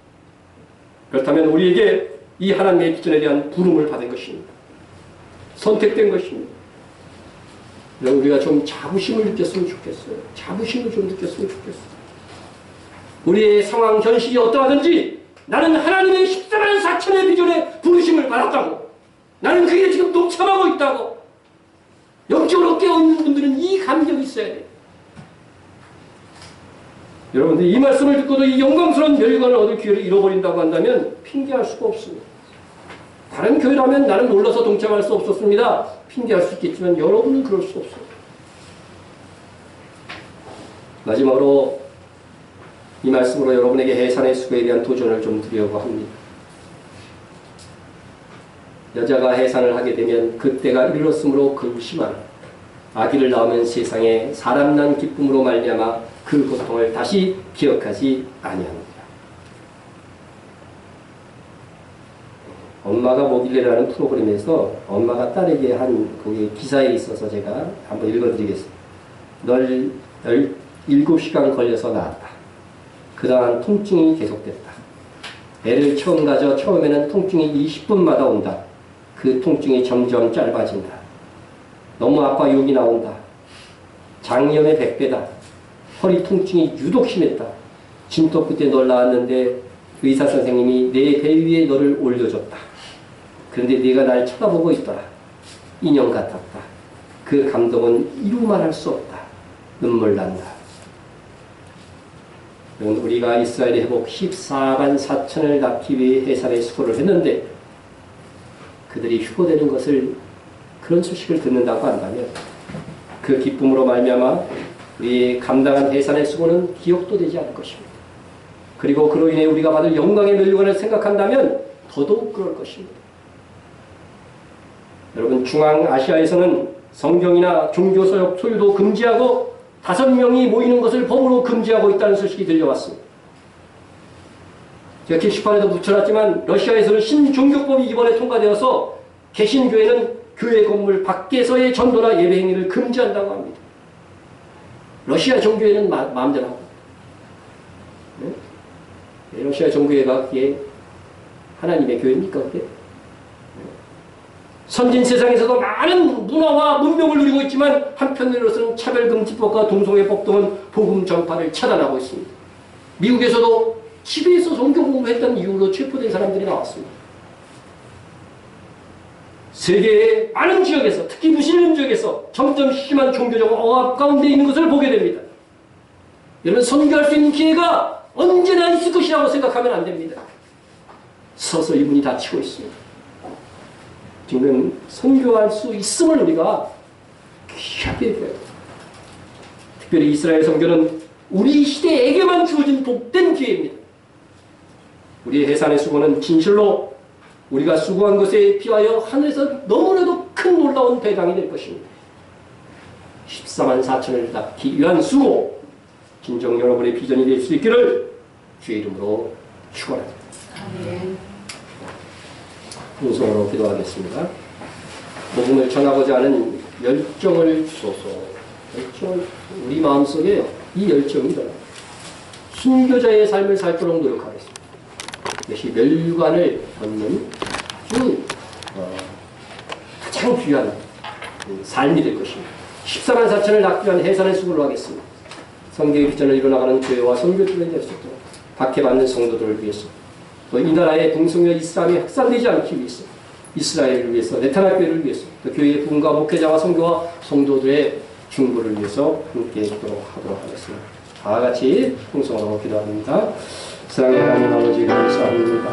그렇다면 우리에게 이 하나님의 비전에 대한 부름을 받은 것입니다. 선택된 것입니다. 우리가 좀 자부심을 느꼈으면 좋겠어요. 자부심을 좀 느꼈으면 좋겠어요. 우리의 상황, 현실이 어떠하든지 나는 하나님의 14만 4천의 비전에 부르심을 받았다고, 나는 그게 지금 동참하고 있다고, 영적으로 깨어있는 분들은 이 감격이 있어야 돼요. 여러분들 이 말씀을 듣고도 이 영광스러운 멸관을 얻을 기회를 잃어버린다고 한다면 핑계할 수가 없습니다. 다른 교회라면 나는 몰라서 동참할 수 없었습니다. 핑계할 수 있겠지만 여러분은 그럴 수 없어요. 마지막으로 이 말씀으로 여러분에게 해산의 수고에 대한 도전을 좀 드리려고 합니다. 여자가 해산을 하게 되면 그때가 이르렀으므로 근심하라. 아기를 낳으면 세상에 사람 난 기쁨으로 말미암아 그 고통을 다시 기억하지 아니합니다. 엄마가 뭐길래라는 프로그램에서 엄마가 딸에게 한 거기 기사에 있어서 제가 한번 읽어드리겠습니다. 널 7시간 걸려서 낳았다. 그동안 통증이 계속됐다. 애를 처음 가져 처음에는 통증이 20분마다 온다. 그 통증이 점점 짧아진다. 너무 아파 욕이 나온다. 장염의 100배다. 허리 통증이 유독 심했다. 진통 끝에 널 낳았는데 의사 선생님이 내 배 위에 너를 올려줬다. 그런데 네가 날 쳐다보고 있더라. 인형 같았다. 그 감동은 이루 말할 수 없다. 눈물 난다. 우리가 이스라엘의 회복 14만 4천을 낳기 위해 해산의 수고를 했는데 그들이 휴고되는 것을, 그런 소식을 듣는다고 한다면 그 기쁨으로 말미암아 우리의 감당한 해산의 수고는 기억도 되지 않을 것입니다. 그리고 그로 인해 우리가 받을 영광의 멸류관을 생각한다면 더더욱 그럴 것입니다. 여러분, 중앙아시아에서는 성경이나 종교서역 소유도 금지하고 5명이 모이는 것을 법으로 금지하고 있다는 소식이 들려왔습니다. 제가 게시판에도 붙여놨지만 러시아에서는 신종교법이 이번에 통과되어서 개신교회는 교회 건물 밖에서의 전도나 예배 행위를 금지한다고 합니다. 러시아 종교회는 마음대로 하고, 네? 러시아 종교회가 그게 하나님의 교회입니까? 그게? 선진 세상에서도 많은 문화와 문명을 누리고 있지만 한편으로서는 차별금지법과 동성애법 등은 복음 전파를 차단하고 있습니다. 미국에서도 집에서 성경 공부했다는 이유로 체포된 사람들이 나왔습니다. 세계의 많은 지역에서, 특히 무슬림 지역에서 점점 심한 종교적 억압 가운데 있는 것을 보게 됩니다. 여러분, 선교할 수 있는 기회가 언제나 있을 것이라고 생각하면 안 됩니다. 서서히 문이 닫히고 있습니다. 지금 선교할 수 있음을 우리가 귀하게 여겨요. 특별히 이스라엘 선교는 우리 시대에게만 주어진 복된 기회입니다. 우리의 해산의 수고는 진실로 우리가 수고한 것에 비하여 하늘에서 너무나도 큰 놀라운 배당이 될 것입니다. 14만 4천을 낳기 위한 수고, 진정 여러분의 비전이 될 수 있기를 주의 이름으로 축원합니다. 풍성으로 기도하겠습니다. 복음을 전하고자 하는 열정을 주소서. 열정을 우리 마음속에 이 열정이 일어나 순교자의 삶을 살도록 노력하겠습니다. 이것이 멸관을 얻는 아주 가장 귀한 삶이 될 것입니다. 14만 4천을 낳기 위한 해산의 수고를 하겠습니다. 성경의 비전을 이뤄나가는 교회와 선교팀이 될 수 있도록 박해받는 성도들을 위해서, 또 이 나라의 동성애 이슬람이 확산되지 않기 위해서, 이스라엘을 위해서, 네타나 교회를 위해서, 또 교회의 부흥과 목회자와 성교와 성도들의 중보를 위해서 함께 기도하도록 하겠습니다. 다 같이 풍성으로 기도합니다. 사랑의 하나님 아버지 감사합니다.